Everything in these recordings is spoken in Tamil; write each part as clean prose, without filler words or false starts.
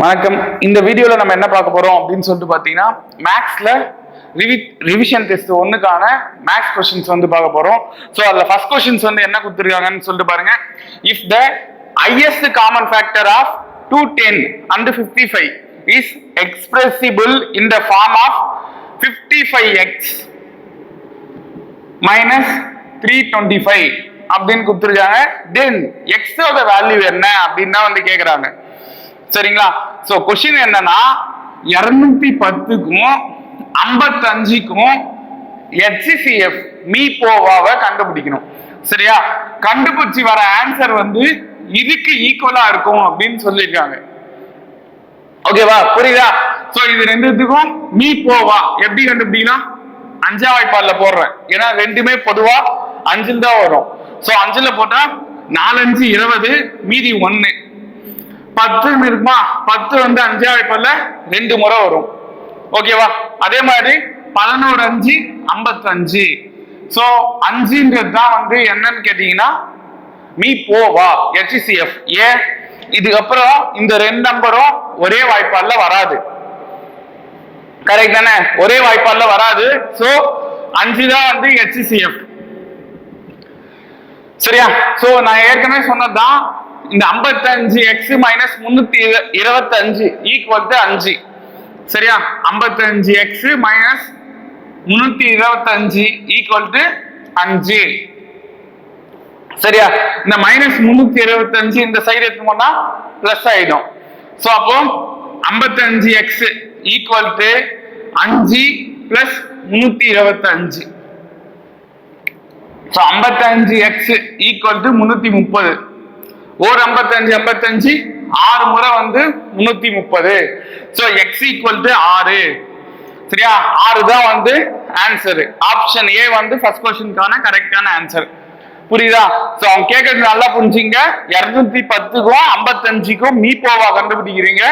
வணக்கம். இந்த வீடியோல நம்ம என்ன பார்க்க போறோம் அப்படின்னு சொல்லிட்டு பாத்தீங்கன்னா மேக்ஸ்ல ரிவிஷன் டெஸ்ட் 1க்கான மேக்ஸ் கொஸ்டின்ஸ் வந்து பார்க்க போறோம். ஸோ அதுல ஃபர்ஸ்ட் கொஸ்டின்ஸ் வந்து என்ன கொடுத்துருக்காங்கன்னு சொல்லிட்டு பாருங்க. If the highest common factor of 210 and 55 is expressible in the form of 55x minus 325 அப்படின்னு கொடுத்துருக்காங்க. தென் எக்ஸோட வேல்யூ என்ன அப்படின்னு வந்து கேட்குறாங்க. சரிங்களா? சோ கொஸ்டின் என்னன்னா 210க்கும் 55க்கும் HCF மீபோவாவை கண்டுபிடிக்கணும். சரியா? கண்டுபிடிச்சி வர ஆன்சர் வந்து இதுக்கு ஈக்குவலா இருக்கும் அப்படின்னு சொல்லியிருக்காங்க. ஓகேவா? புரியுதா? சோ இது ரெண்டுத்துக்கும் மீபோவா எப்படி கண்டுபிடிக்கலாம்? 5ஆம் வாய்ப்பாடுல போடுறேன். ஏன்னா ரெண்டுமே பொதுவா 5 தான் வரும். சோ 5ல போட்டா 4 5 20 மீதி 1 10 இருக்குமா? 10 வந்து 5ஆம் வாய்ப்பாடுல 2 முறை வரும். ஓகேவா? அதே மாதிரி 11 5 55. சோ 5ன்றது தான் வந்து என்னன்னு கேட்டீங்கன்னா மீபோவா HCF. ஏன் இதுக்கப்புறம் இந்த 2 நம்பரும் ஒரே வாய்ப்பாடுல வராது. கரெக்ட் தானே? ஒரே வாய்ப்பாடுல வராது. சோ 5 தான் வந்து HCF. சரியா? சோ நான் ஏற்கனவே சொன்னதுதான் இந்த 55x மைனஸ் 325 ஈக்குவல் டு 5. சரியா? 55x minus 325 equal to 5. சரியா? இந்த மைனஸ் 325 இந்த சைடு எடுத்து போனா பிளஸ் ஆயிடும். சோ அப்போ 55x equal to 5 plus 325. So 55x equal to 330. ஒரு 55 55 6 முறை வந்து 330. So x equal to 6. சரியா? 6 தான் வந்து ஆன்சர். ஆப்ஷன் ஏ வந்து ஃபர்ஸ்ட் क्वेश्चनக்கான கரெக்டான ஆன்சர். புரியுதா? சோ அவங்க கேக்குறது நல்லா புரிஞ்சுங்க. 210க்கும் 55க்கும் மீபோவா கண்டுபிடிக்கிறீங்க.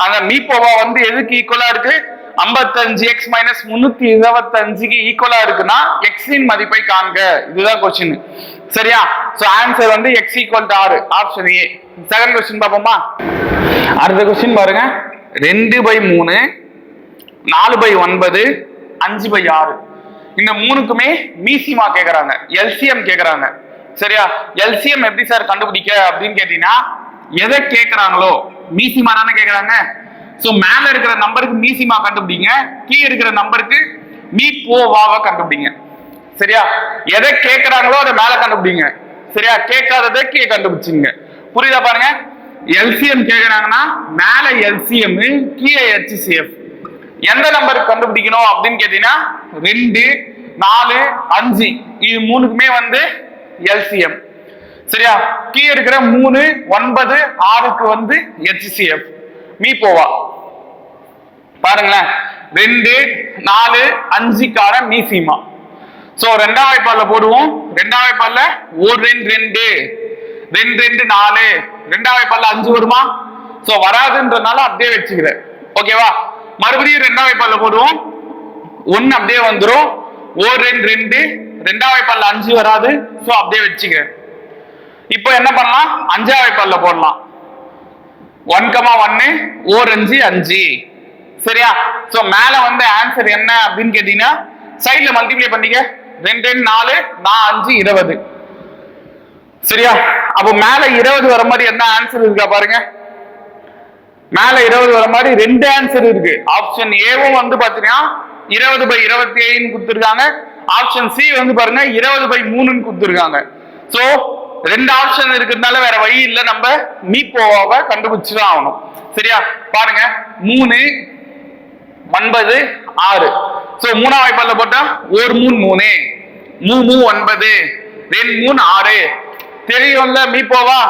அந்த மீபோவா வந்து எதுக்கு ஈக்குவலா இருக்கு? 55x மைனஸ் 325க்கு ஈக்குவலா இருக்குன்னா x இன் மதிப்பை காண்க. இதுதான் क्वेश्चन. சரியா? சோ ஆன்சர் வந்து x equal to 6. Option A. Second question பாப்போமா? அடுத்த क्वेश्चन பாருங்க. 2/3 4/9 5/6 இந்த மூணுக்குமே மீசிமா கேக்குறாங்க. எல்சிஎம் கேக்குறாங்க. சரியா? எல்சிஎம் எப்படி சார் கண்டுபிடிக்க அப்படின்னு கேட்டீங்கன்னா எதை கேக்குறாங்களோ மீசிமா தானே கேக்குறாங்க. சோ மேல இருக்கிற நம்பருக்கு மீசிமா கண்டுபிடிங்க, கீழே இருக்கிற நம்பருக்கு மீபோவாவை கண்டுபிடிங்க. சரியா? எதை கேக்குறாங்களோ அதை மேல கண்டுபிடிங்க. சரியா? கேட்காததை கீழே கண்டுபிடிச்சுங்க. புரியுதா? பாருங்க, எல்சிஎம் கேக்குறாங்கன்னா மேல எல்சிஎம் கீழே HCF. எந்த நம்பருக்கு கண்டுபிடிக்கணும் அப்படின்னு கேட்டீங்கன்னா 2 4 5 இது மூணுக்குமே வந்து எல்சிஎம். சரியா? கீழே இருக்கிற 3 9 6க்கு வந்து HCF மீபோவா. பாருங்களேன், 2 4 5க்கான மீசிமா. சோ 2ஆம் வாய்ப்பாடுல போடுவோம். 2ஆம் வாய்ப்பாடுல 1 2 2 2 4 2ஆம் வாய்ப்பாடுல 5 வருமா? சோ வராதுன்றதுனால அப்படியே வச்சுக்கிறேன். ஓகேவா? மறுபடியும் 2ஆம் வாய்ப்பாடுல போடுவோம். 1 அப்படியே வந்துரும். 1 2 2ஆம் வாய்ப்பாடுல 5 வராது. சோ அப்படியே வச்சுக்கிறேன். இப்போ என்ன பண்ணலாம்? 5ஆம் வாய்ப்பாடுல போடலாம். 1 1 1 5 5. சரியா? சோ மேல வந்து ஆன்சர் என்ன அப்படின்னு கேட்டீங்கன்னா சைடுல மல்டிப்ளை பண்ணிக்க. 2 4 5 20. சரியா? அப்போ மேல 20 வர மாதிரி என்ன ஆன்சர் இருக்கா பாருங்க. மேல 20 வர மாதிரி 2 ஆன்சர் இருக்கு. ஆப்ஷன் ஏவும் வந்து பாத்தீங்கன்னா 20/27 கொடுத்துருக்காங்க. ஆப்ஷன் சி வந்து பாருங்க 20/3 கொடுத்துருக்காங்க. சோ 2 ஆப்ஷன் இருக்கிறதுனால வேற வழி இல்ல, நம்ம மீபோவாவை கண்டுபிடிச்சுதான் ஆகணும். சரியா? பாருங்க 3 9 6. சோ 3ஆம் வாய்ப்பாடுல போட்டா 1 3 3 3 9 2 3 6. தெரியும்ல மீபோவா?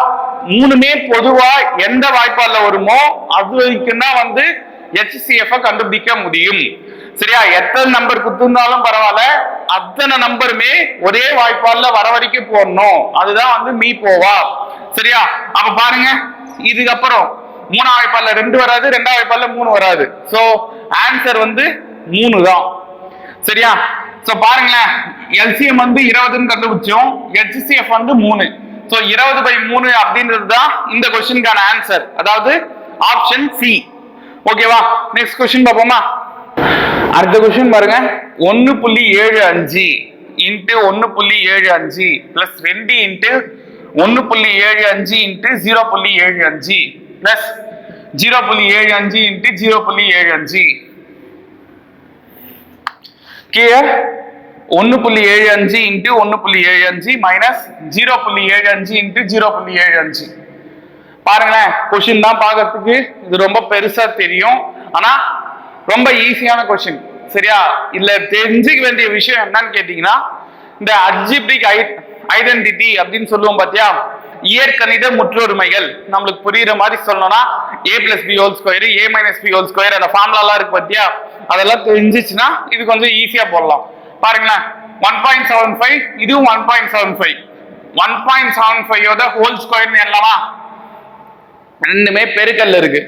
மூணுமே பொதுவா எந்த வாய்ப்பாடுல வருமோ அது வரைக்கும் தான் வந்து HCF கண்டுபிடிக்க முடியும். சரியா? எத்தனை நம்பர் குத்துனாலும் பரவாயில்ல, அத்தனை நம்பருமே ஒரே வாய்ப்பாடுல வர வரைக்கும் போடணும். அதுதான் வந்து மீபோவா. சரியா? அப்ப பாருங்க, இதுக்கப்புறம் 3ஆம் வாய்ப்பாடுல 2 வராது, 2ஆம் வாய்ப்பாடுல 3 வராது. சோ ஆன்சர் வந்து 3 தான். சரியா? சோ பாருங்களேன், எல்சிஎம் வந்து 20ன்னு கண்டுபிடிச்சோம், HCF வந்து 3. சோ 20/3 அப்படின்றது தான் இந்த क्वेश्चनக்கான ஆன்சர். அதாவது ஆப்ஷன் சி. ஓகேவா? நெக்ஸ்ட் क्वेश्चन பாப்போமா? அடுத்த क्वेश्चन பாருங்க. 1.75 into 1.75 plus 2 into 1.75 into 0.75 plus 0.75 into 0.75 கீழே 1.75 இன்டு 1.75 மைனஸ் 0.75 இன்டு 0.75. பாருங்களேன், கொஸ்டின் தான் பார்க்கறதுக்கு இது ரொம்ப பெருசா தெரியும், ஆனா ரொம்ப ஈஸியான கொஸ்டின். சரியா? இதுல தெரிஞ்சுக்க வேண்டிய விஷயம் என்னன்னு கேட்டீங்கன்னா, இந்த அல்ஜிப்ரிக் ஐடென்டிட்டி அப்படின்னு சொல்லுவோம் பாத்தியா, இயற்கணித முற்றொருமைகள் நம்மளுக்கு புரியுற மாதிரி சொல்லணும்னா a plus b whole square a minus b whole square அந்த ஃபார்முலாலாம் இருக்கு பாத்தியா, அதெல்லாம் தெரிஞ்சிச்சுன்னா இது கொஞ்சம் ஈஸியா போடலாம். பாருங்களேன், 1.75 இதுவும் 1.75 1.75 ஹோல் ஸ்கொயர் எல்லாமா ரெண்டுமே பெருக்கல்ல இருக்கு.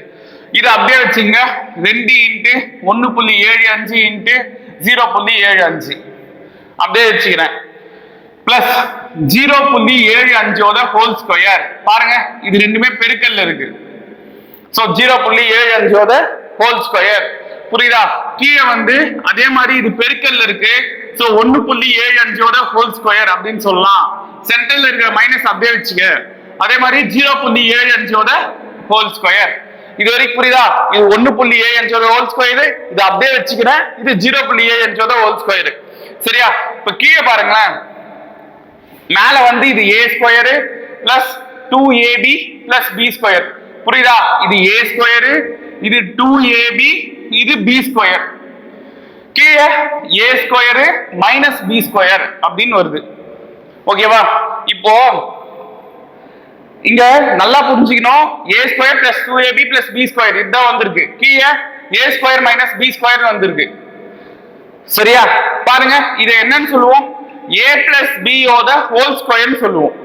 இது அப்படியே வச்சுங்க, 2 இன்ட்டு 1.75 இன்ட்டு 0.75 அப்படியே வச்சுக்கிறேன். Plus 0.75 whole square. பாருங்க, இது ரெண்டுமே பெருக்கல்ல இருக்கு. So 0.75 whole square. புரியுதா? கீழே வந்து அதே மாதிரி இது பெருக்கல்ல இருக்கு. சோ 1.75 ஹோல் ஸ்கொயர் அப்படின்னு சொல்லலாம். சென்டர்ல இருக்கிற மைனஸ் அப்படியே வச்சுக்க. அதே மாதிரி 0.75 ஹோல் ஸ்கொயர். இது வரைக்கும் புரியுதா? இது 1.75 ஹோல் ஸ்கொயர், இது அப்படியே வச்சுக்கிறேன். இது 0.75 ஹோல் ஸ்கொயர். சரியா? இப்ப கீழே பாருங்களேன், மேல வந்து இது a square plus 2ab plus b square. புரியுதா? இது a ஸ்கொயர், இது 2ab, இது b ஸ்கொயர். கீழே a square minus b square அப்படின்னு வருது. ஓகேவா? இப்போ இங்க நல்லா புரிஞ்சுக்கணும், a square plus 2ab plus b square இதுதான் வந்திருக்கு. கீழே a square minus b square வந்திருக்கு. சரியா? பாருங்க, இதை என்னன்னு சொல்லுவோம்? a plus b ஓட ஹோல் ஸ்கொயர் சொல்லுவோம்.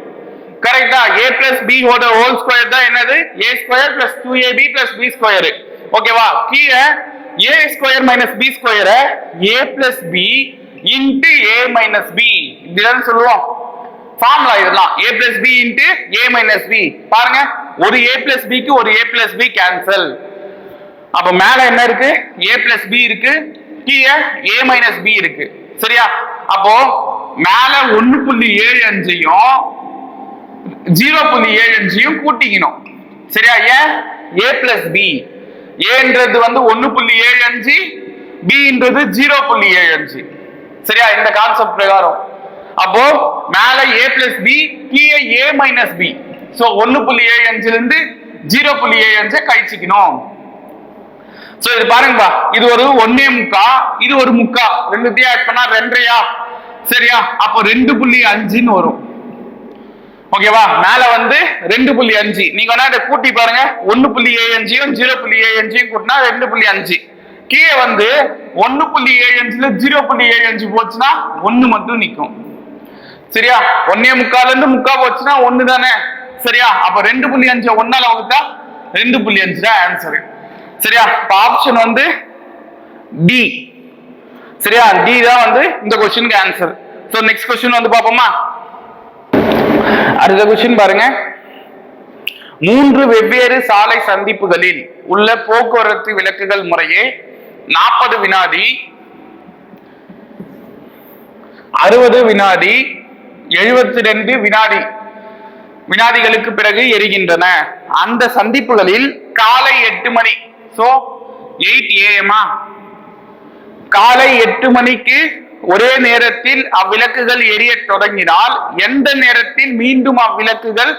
கரெக்ட்டா? a plus b ஓட ஹோல் ஸ்கொயர் தான் என்னது? a square plus 2ab plus b square. ஓகேவா? கீழே a square minus b square a plus b into a minus b இதுதான் சொல்லுவோம். ஃபார்முலா இதெல்லாம் a plus b into a minus b. பாருங்க, ஒரு a plus b க்கு ஒரு a plus b கேன்சல். அப்ப மேல என்ன இருக்கு? a plus b இருக்கு, கீழே a minus b இருக்கு. சரியா? அப்போ மேல 1.75யும் 0.75யும் கூட்டிக்கணும். சரியா? ஏன்? a plus b, aன்றது வந்து 1.75, bன்றது 0.75. சரியா? இந்த கான்செப்ட் பிரகாரம் அப்போ மேல a plus b, கீழே a minus b. சோ 1.75 இருந்து 0.75 கழிச்சுக்கணும். சோ இது பாருங்கப்பா, இது ஒரு 1.25, இது ஒரு 3/4, ரெண்டுத்தையும் ஆட் பண்ணா 2.5. சரியா? அப்போ 2.5ன்னு வரும். ஓகேவா? மேல வந்து 2.5. நீங்க வேணா இதை கூட்டி பாருங்க, 1.75யும் 0.75யும் கூட்டினா 2.5. கீழே வந்து 1.75ல 0.75 போச்சுன்னா 1 மட்டும் நிக்கும். சரியா? 1.25ல இருந்து 3/4 போச்சுன்னா 1 தானே. சரியா? அப்ப 2.5 1ஆல வகுத்தா 2.5 தான் ஆன்சர். சரியா? இப்ப ஆப்ஷன் வந்து டி. சரியா? டி தான் வந்து இந்த क्वेश्चनக்கு ஆன்சர். சோ நெக்ஸ்ட் क्वेश्चन வந்து பாப்போமா? அடுத்த क्वेश्चन பாருங்க. 3 வெவ்வேறு சாலை சந்திப்புகளில் உள்ள போக்குவரத்து விளக்குகள் முறையே 40 வினாடி, 60 வினாடி, 72 வினாடிகளுக்கு பிறகு எரிகின்றன. அந்த சந்திப்புகளில் காலை 8 மணி, சோ 8 AM, காலை 8 மணிக்கு ஒரே நேரத்தில் அவ்விளக்குகள் எரிய தொடங்கினால் எந்த நேரத்தில் மீண்டும் அவ்விளக்குகள்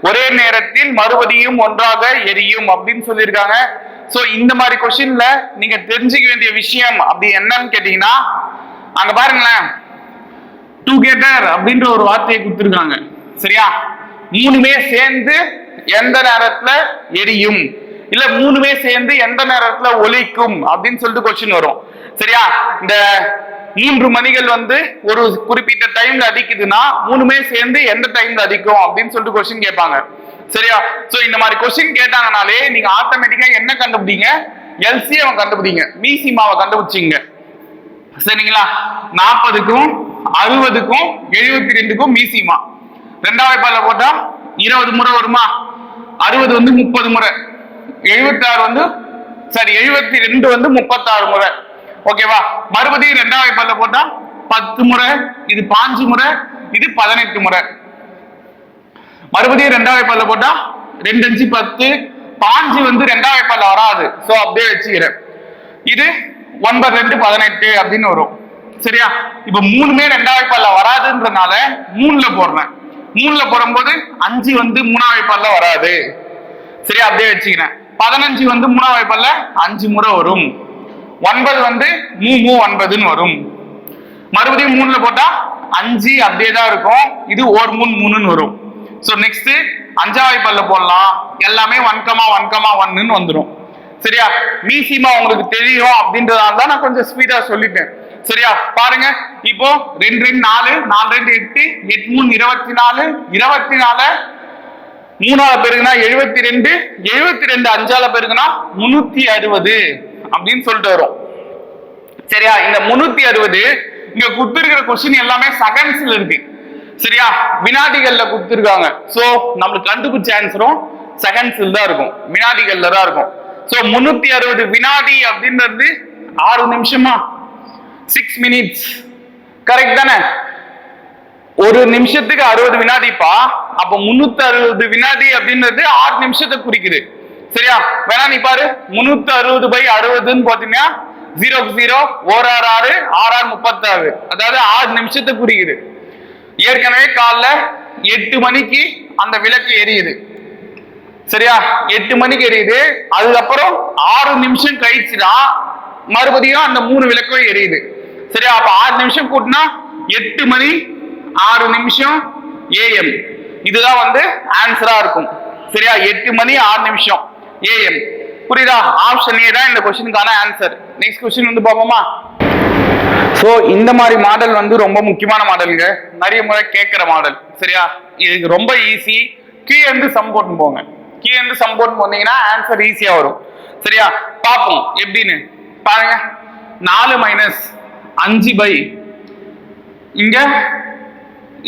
ஒரே நேரத்தில் மறுபடியும் ஒன்றாக எரியும் அப்படின்னு சொல்லியிருக்காங்க. சோ இந்த மாதிரி क्वेश्चनல நீங்க தெரிஞ்சுக்க வேண்டிய விஷயம் அப்படி என்னன்னு கேட்டீங்கன்னா, அங்க பாருங்களேன், டுகெதர் அப்படின்ற ஒரு வார்த்தையை கொடுத்திருக்காங்க. சரியா? மூணுமே சேர்ந்து எந்த நேரத்துல எரியும், இல்ல மூணுமே சேர்ந்து எந்த நேரத்துல ஒலிக்கும் அப்படின்னு சொல்லிட்டு क्वेश्चन வரும். சரியா? இந்த 3 மணிகள் வந்து ஒரு குறிப்பிட்ட டைம்ல அடிக்குதுன்னா மூணுமே சேர்ந்து எந்த டைம்ல அடிக்கும் அப்படின்னு சொல்லிட்டு क्वेश्चन கேட்பாங்க. சரியா? சோ இந்த மாதிரி क्वेश्चन கேட்டாங்கனாலே நீங்க ஆட்டோமேட்டிக்கா என்ன கண்டுபிடிங்க? எல்சிஎம் கண்டுபிடிங்க, மீசிமாவை கண்டுபிடிச்சிங்க. சரிங்களா? 40க்கும் 60க்கும் 72க்கும் மீசிமா ரெண்டாவது பால போட்டா 20 முறை வருமா? 60 வந்து 30 முறை, 76 வந்து சரி 72 வந்து 36 முறை. ஓகேவா? மறுபடியும் ரெண்டாவது வாய்ப்பாடுல போட்டா 10 முறை, இது 5 முறை, இது 18 முறை. மறுபடியும் ரெண்டாவது வாய்ப்பாடுல போட்டா 2 5 10, 5 வந்து ரெண்டாவது வாய்ப்பாடுல வராது. சோ அப்படியே வச்சுக்கிறேன். இது 9 2 18 அப்படின்னு வரும். சரியா? இப்ப 3மே ரெண்டாவது வாய்ப்பாடுல வராதுன்றதுனால 3ல போடுறேன். 3ல போடும்போது 5 வந்து மூணாவது வாய்ப்பாடுல வராது. சரியா? அப்படியே வச்சுக்கிறேன். 15 வந்து மூணாவது வாய்ப்பாடுல 5 முறை வரும். 9 வந்து 3 9ன்னு வரும். மறுபடியும் 3ல போட்டா 5 அப்படியே தான் இருக்கும். இது 1 3 3ன்னு வரும். சோ நெக்ஸ்ட் அஞ்சாவது வாய்ப்பாடுல போடலாம். எல்லாமே 1,1,1ன்னு வந்துடும். சரியா? மீசிமா உங்களுக்கு தெரியும் அப்படின்றதால தான் நான் கொஞ்சம் ஸ்பீடா சொல்லிட்டேன். சரியா? பாருங்க, இப்போ 2 2 4 4 2 8 8 3 24 24 மூணாவது பெருக்குனா 72 72 அஞ்சால பெருக்குனா 360 அப்படின்னு சொல்லிட்டு வரும். சரியா? இந்த 360 இங்க கொடுத்திருக்கிற கொஸ்டின் எல்லாமே செகண்ட்ஸ்ல இருக்கு. சரியா? வினாடிகள்ல கொடுத்திருக்காங்க. சோ நம்மளுக்கு கண்டுபிடிச்ச ஆன்சரும் செகண்ட்ஸ்ல தான் இருக்கும், வினாடிகள்ல தான் இருக்கும். சோ 360 வினாடி அப்படின்றது 6 நிமிஷமா, 6 மினிட்ஸ். கரெக்ட் தானே? ஒரு நிமிஷத்துக்கு 60 வினாடிப்பா. அப்ப 360 வினாடி அப்படின்றது 6 நிமிஷத்தை குறிக்குது. சரியா? வேணா நீ பாரு, 360/60ன்னு பாத்தீங்கன்னா 0 0 1 6 6 6 36, அதாவது 6 நிமிஷத்தை குறிக்குது. ஏற்கனவே காலைல 8 மணிக்கு அந்த விளக்கு எரியுது. சரியா? 8 மணிக்கு எரியுது. அதுக்கப்புறம் 6 நிமிஷம் கழிச்சுதான் மறுபடியும் அந்த 3 விளக்கும் எரியுது. சரியா? அப்ப 6 நிமிஷம் கூட்டினா 8 மணி 6 நிமிஷம் ஏஎம். இதுதான் வந்து ஆன்சரா இருக்கும். சரியா? 8 மணி 6 நிமிஷம் ஏஎம். புரியுதா? ஆப்ஷன் ஏ தான் இந்த கொஸ்டினுக்கான ஆன்சர். நெக்ஸ்ட் கொஸ்டின் வந்து பார்ப்போமா? சோ இந்த மாதிரி மாடல் வந்து ரொம்ப முக்கியமான மாடலுங்க, நிறைய முறை கேட்கிற மாடல். சரியா? இதுக்கு ரொம்ப ஈஸி. கீழே இருந்து சம் போட்டு போங்க. கீழே இருந்து சம் போட்டு போனீங்கன்னா ஆன்சர் ஈஸியா வரும். சரியா? பார்ப்போம் எப்படின்னு. பாருங்க, 4 - 5 இங்க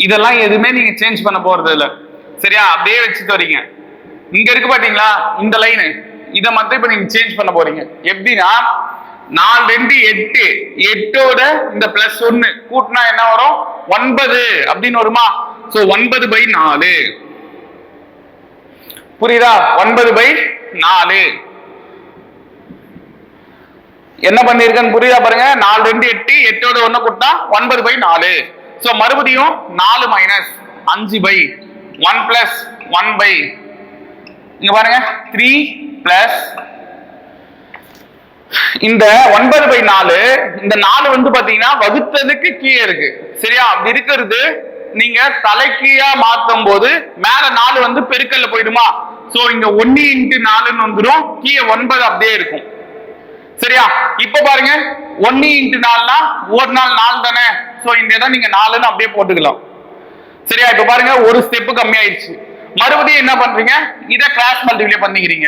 இதெல்லாம் எதுவுமே நீங்க சேஞ்ச் பண்ண போறது இல்ல. சரியா? அப்படியே வச்சுட்டு வரீங்க. இங்க இருக்கு பாத்தீங்களா இந்த லைனு, இதை மட்டும் இப்ப நீங்க சேஞ்ச் பண்ண போறீங்க. எப்படின்னா 4 2 8 8ஓட இந்த +1 கூட்டினா என்ன வரும்? 9 அப்படின்னு வருமா? சோ 9/4. புரியுதா? 9/4 என்ன பண்ணிருக்கேன்னு புரியுதா? பாருங்க, 4 2 8 8ஓட 1 கூட்டினா 9/4. சோ மறுபடியும் 4 - 5 1 + 1 இங்க பாருங்க 3 + இந்த 9/4. இந்த 4 வந்து பாத்தீங்கன்னா வகுத்ததுக்கு கீழே இருக்கு. சரியா? அப்படி இருக்கிறது நீங்க தலைக்கீழா மாத்தும் போது மேல 4 வந்து பெருக்கல்ல போயிடுமா? சோ இங்க 1 × 4ன்னு வந்துடும். கீழே 9 அப்படியே இருக்கும். சரியா? இப்ப பாருங்க, 1 × 4னா ஒரு நாள் 4 தானே. சோ இந்த இடம் நீங்க 4ன்னு அப்படியே போட்டுக்கலாம். சரியா? இப்ப பாருங்க, ஒரு ஸ்டெப் கம்மியாயிடுச்சு. மறுபடியும் என்ன பண்றீங்க? இத கிராஸ் மல்டிப்ளை பண்ணிக்கிறீங்க.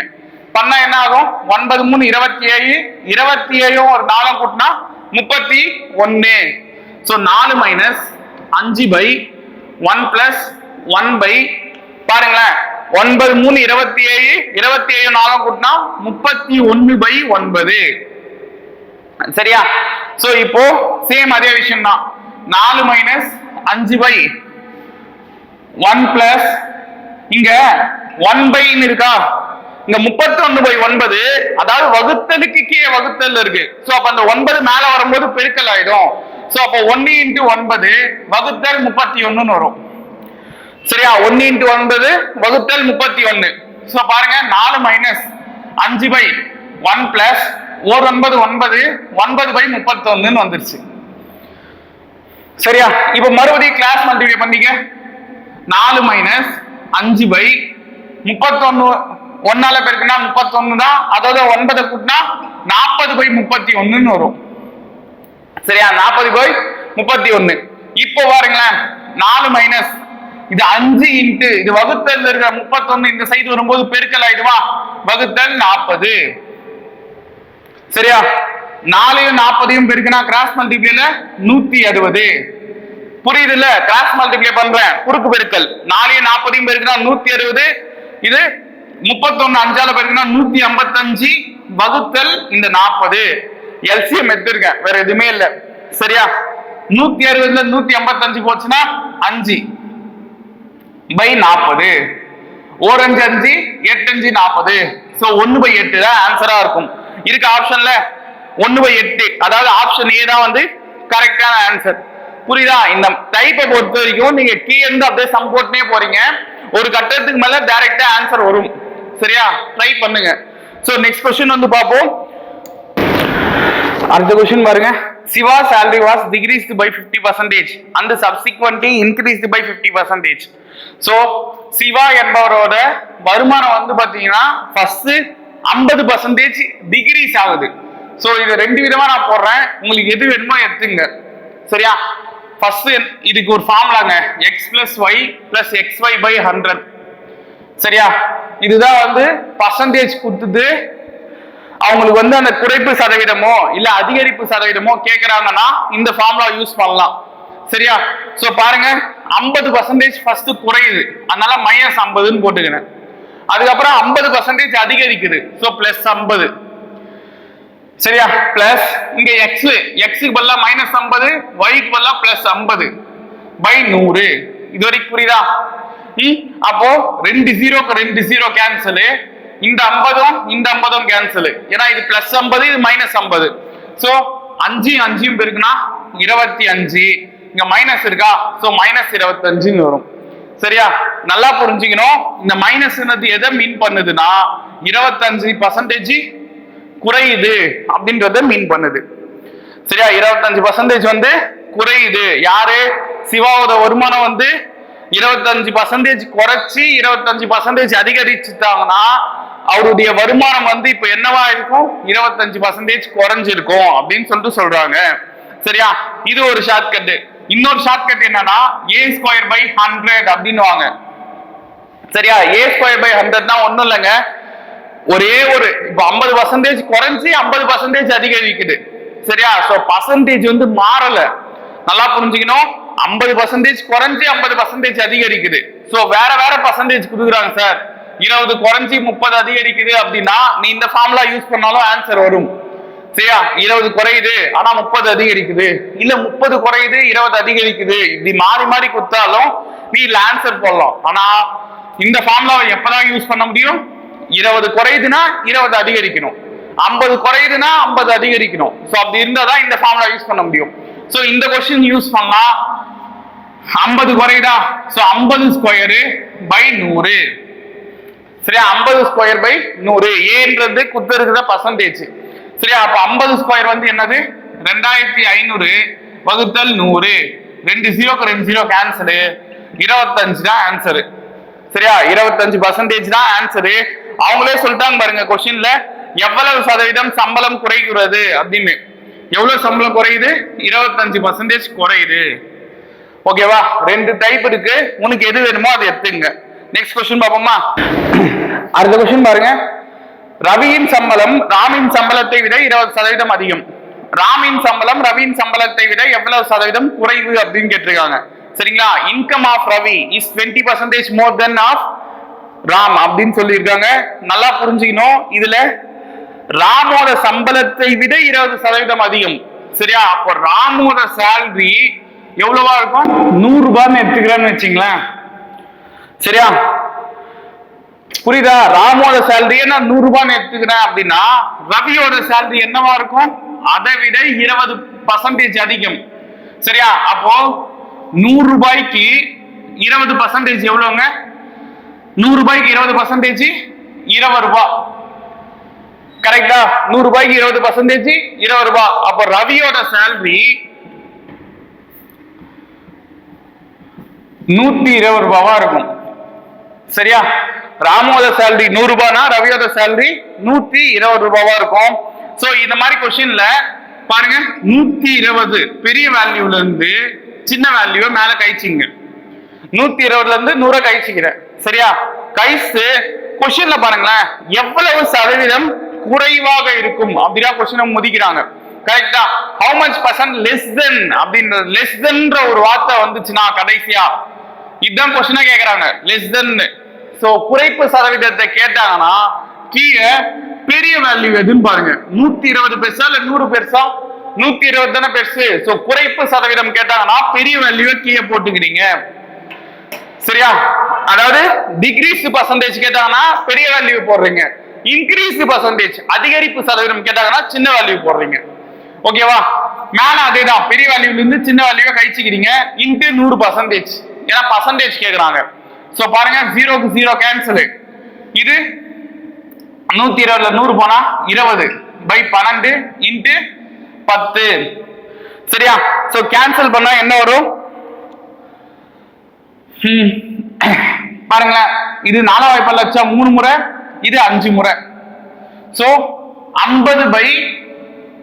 பண்ணா என்ன ஆகும்? 9 3 27 27 ஒரு 4 கூட்டினா 31. சோ 4 - 5/1 + 1 பாருங்களேன், 9 3 27 27 4 கூட்டினா 31/9. சரியா? சோ இப்போ சேம் அதே விஷயம் தான். 4 - 5/1 + இங்க 1/ன்னு இருக்கா? இங்க 31/9, அதாவது வகுத்தலுக்கு கீழே வகுத்தல் இருக்கு. சோ அப்ப அந்த 9 மேல வரும்போது பெருக்கல் ஆயிடும். சோ அப்ப 1 × 9 வகுத்தல் 31ன்னு வரும். சரியா? 1 × 9 வகுத்தல் 31. சோ பாருங்க, 4 - 5/1 + 1 9 9 9/31ன்னு வந்துருச்சு. சரியா? இப்ப மறுபடியும் கிளாஸ் மல்டிப்ளை பண்ணீங்க. 4 - 5/31 1ஆல பெருக்குனா 31 தான். அதோட 9 கூட்டினா 40/31ன்னு வரும். சரியா? 40/31. இப்போ பாருங்களேன், 4 இது 5 × இது வகுத்தல் இருக்கிற 31 இந்த சைடு வரும்போது பெருக்கல் ஆயிடுமா? வகுத்தல் 40. சரியா? 4யும் 40யும் பெருக்கினா கிராஸ் மல்டிப்ளைல 160. புரியுது இல்ல? கிராஸ் மல்டிப்ளை பண்றேன், குறுக்கு பெருக்கல். 4யும் 40யும் பெருக்கினா 160. இது 31 5ஆல பெருக்கினா 155 வகுத்தல் இந்த 40. எல்சிஎம் எடுத்திருக்கேன், வேற எதுவுமே இல்ல. சரியா? 160ல 155 போச்சுன்னா 5 பை 40. 1 5 5 8 5 40. சோ 1/8 தான் ஆன்சரா இருக்கும். இருக்க ஆப்ஷன்ல 1/8, அதாவது ஆப்ஷன் ஏ தான் வந்து கரெக்டான ஆன்சர். புரியுதா? இந்த டைப்பை பொறுத்த வரைக்கும் நீங்க கீ இருந்து அப்படியே சம் போட்டுனே போறீங்க, ஒரு கட்டத்துக்கு மேல டைரக்டா ஆன்சர் வரும். சரியா? ட்ரை பண்ணுங்க. சோ நெக்ஸ்ட் क्वेश्चन வந்து பாப்போம். அடுத்த क्वेश्चन பாருங்க. Siva salary was decreased by 50% and subsequently increased by 50%. So Shiva என்பவரோட வருமானம் வந்து பாத்தீங்கன்னா ஃபர்ஸ்ட் 50% டிகிரீஸ் ஆகுது. சோ இது ரெண்டு விதமா நான் போடுறேன், உங்களுக்கு எது வேணுமோ எடுத்துங்க. சரியா? ஃபர்ஸ்ட் இதுக்கு ஒரு ஃபார்முலாங்க, x plus y plus xy by 100. சரியா? இதுதான் வந்து பர்சன்டேஜ் கொடுத்தது. அவங்களுக்கு வந்து அந்த குறைப்பு சதவீதமோ இல்ல அதிகரிப்பு சதவீதமோ கேட்கறாங்கன்னா இந்த ஃபார்முலா யூஸ் பண்ணலாம். சரியா? சோ பாருங்க, 50% ஃபர்ஸ்ட் குறையுது, அதனால -50ன்னு போட்டுக்கிறேன். அதுக்கப்புறம் 50% அதிகரிக்குது, சோ +50. சரியா? பிளஸ் இங்க எக்ஸுக்கு பதிலா -50, ஒய்க்கு பதிலா +50 பை 100. இது வரைக்கும் புரியுதா? அப்போ 2 0க்கு 2 0 கேன்சல், இந்த 50ம் இந்த 50ம் கேன்சல். ஏன்னா இது +50, இது -50. சோ 5 5 பெருக்குனா 25. இங்க மைனஸ் இருக்கா, சோ -25 வரும். சரியா? நல்லா புரிஞ்சுக்கணும், இந்த மைனஸ் எதை மீன் பண்ணுதுன்னா 25% குறையுது அப்படின்றத மீன் பண்ணுது. சரியா? 25% வந்து குறையுது. யாரு? சிவாவோட வருமானம் வந்து 25% குறைச்சி 25% அதிகரிச்சுட்டாங்கன்னா அவருடைய வருமானம் வந்து இப்ப என்னவா இருக்கும்? 25% குறைஞ்சிருக்கும் அப்படின்னு சொல்லிட்டு சொல்றாங்க. சரியா? இது ஒரு ஷார்ட்கட். இன்னொரு ஷார்ட்கட் என்னன்னா a²/100 அப்படின்னு வாங்க. சரியா? a²/100 தான் ஒண்ணும் இல்லைங்க, ஒரே ஒரு இப்ப 50% குறைஞ்சி 50% அதிகரிக்குது. சரியா? சோ பர்சன்டேஜ் வந்து மாறல, நல்லா புரிஞ்சுக்கணும். 50% குறைஞ்சி 50% அதிகரிக்குது. சோ வேற வேற பர்சன்டேஜ் கொடுக்குறாங்க சார், 20 குறைஞ்சி 30 அதிகரிக்குது அப்படின்னா நீ இந்த ஃபார்முலா யூஸ் பண்ணாலும் ஆன்சர் வரும். சரியா? 20 குறையுது ஆனா 30 அதிகரிக்குது, இல்ல 30 குறையுது 20 அதிகரிக்குது, இப்படி மாறி மாறி கொடுத்தாலும் நீ இதுல ஆன்சர் போடலாம். ஆனா இந்த ஃபார்முலாவை எப்பதான் யூஸ் பண்ண முடியும்? 20 குறையுதுன்னா 20 அதிகரிக்கணும், 50 குறையுதுன்னா 50 அதிகரிக்கணும். சோ அப்படி இருந்தாதான் இந்த ஃபார்முலா யூஸ் பண்ண முடியும். சோ இந்த क्वेश्चन யூஸ் பண்ணா 50 குறையுதா, சோ 50² பை 100. சரியா? 50² பை 100. ஏன்றது குத்துறதுல பர்சன்டேஜ். சரியா? அப்ப 50² வந்து என்னது? 2500 வகுத்தல் 100. 2 0க்கு 2 0 கேன்சல், 25 தான் ஆன்சர். சரியா? 25% தான் ஆன்சரு. அவங்களே சொல்லிட்டாங்க பாருங்க क्वेश्चनல, எவ்வளவு சதவீதம் சம்பளம் குறைகிறது அப்படின்னு. எவ்வளவு சம்பளம் குறையுது? 25% குறையுது. ஓகேவா? ரெண்டு டைப் இருக்கு, உனக்கு எது வேணுமோ அதை எடுத்துங்க. நெக்ஸ்ட் क्वेश्चन பாப்போமா? அடுத்த क्वेश्चन பாருங்க. ரவியின் சம்பளம் ராமின் சம்பளத்தை விட 20% அதிகம். ராமின் சம்பளம் ரவியின் சம்பளத்தை விட எவ்வளவு சதவீதம் குறைவு அப்படின்னு கேட்டிருக்காங்க. சரிங்களா? Income of Ravi is 20% more than of Ram அப்படின்னு சொல்லியிருக்காங்க. நல்லா புரிஞ்சுக்கணும், இதுல ராமோட சம்பளத்தை விட 20% அதிகம். சரியா? அப்போ ராமோட சேலரி எவ்வளவா இருக்கும்? 100 ரூபான்னு எடுத்துக்கிறேன்னு வச்சுங்களேன். சரியா? புரியுதா? ராமோட சேலரி நான் 100 ரூபான்னு எடுத்துக்கிறேன் அப்படின்னா ரவியோட சேலரி என்னவா இருக்கும்? அதை விட 20% அதிகம். சரியா? அப்போ 100 ரூபாய்க்கு 20% எவ்வளவுங்க? 100 ரூபாய்க்கு 20% 20 ரூபாய். கரெக்டா? 100 ரூபாய்க்கு 20% 20 ரூபாய். அப்போ ரவியோட சேலரி 120 ரூபாவா இருக்கும். சரியா? ராமோட சேலரி 100 ரூபாய்னா ரவியோட சேலரி 120 ரூபாவா இருக்கும். சோ இந்த மாதிரி क्वेश्चनல பாருங்க, 120 பெரிய வேல்யூல இருந்து சின்ன வேல்யூவை மேல கழிச்சிங்க. 120ல இருந்து 100 கழிச்சுக்கிறேன். சரியா? கழிச்சு क्वेश्चनல பாருங்களேன், எவ்வளவு சதவீதம் குறைவாக இருக்கும் அப்படின்னா क्वेश्चन முதிக்கிறாங்க. கரெக்டா? how much percent less than அப்படின்ற less thanன்ற ஒரு வார்த்தை வந்துச்சுன்னா கடைசியா இதான் क्वेश्चन கேக்குறாங்க. less than. சோ குறைப்பு சதவீதத்தை கேட்டாங்கன்னா கீழே பெரிய வேல்யூ எதுன்னு பாருங்க. 120 பெருசா இல்ல 100 பெருசா? 120 தானே பெருசு. சோ குறைப்பு சதவீதம் கேட்டாங்கன்னா பெரிய வேல்யூ கீழே போட்டுக்கிறீங்க. சரியா? அதாவது டிகிரீஸ் பர்சன்டேஜ் கேட்டாங்கன்னா பெரிய வேல்யூ போடுறீங்க. இன்கிரீஸ் பர்சன்டேஜ் அதிகரிப்பு சதவீதம் கேட்டாங்கன்னா சின்ன வேல்யூ போடுறீங்க. ஓகேவா? மேல அதேதான், பெரிய வேல்யூல இருந்து சின்ன வேல்யூவை கழிச்சுக்கிறீங்க இன்டு 100%. ஏன்னா பர்சன்டேஜ் கேக்குறாங்க. சோ பாருங்க 0க்கு 0 கேன்சல். இது 120ல 100 போனா 20 பை 12 இன்டு 10. சரியா? சோ கேன்சல் பண்ணா என்ன வரும்? பாருங்களேன், இது 4 வாய்ப்பால் வச்சா 3 முறை, இது 5 முறை. சோ 50 பை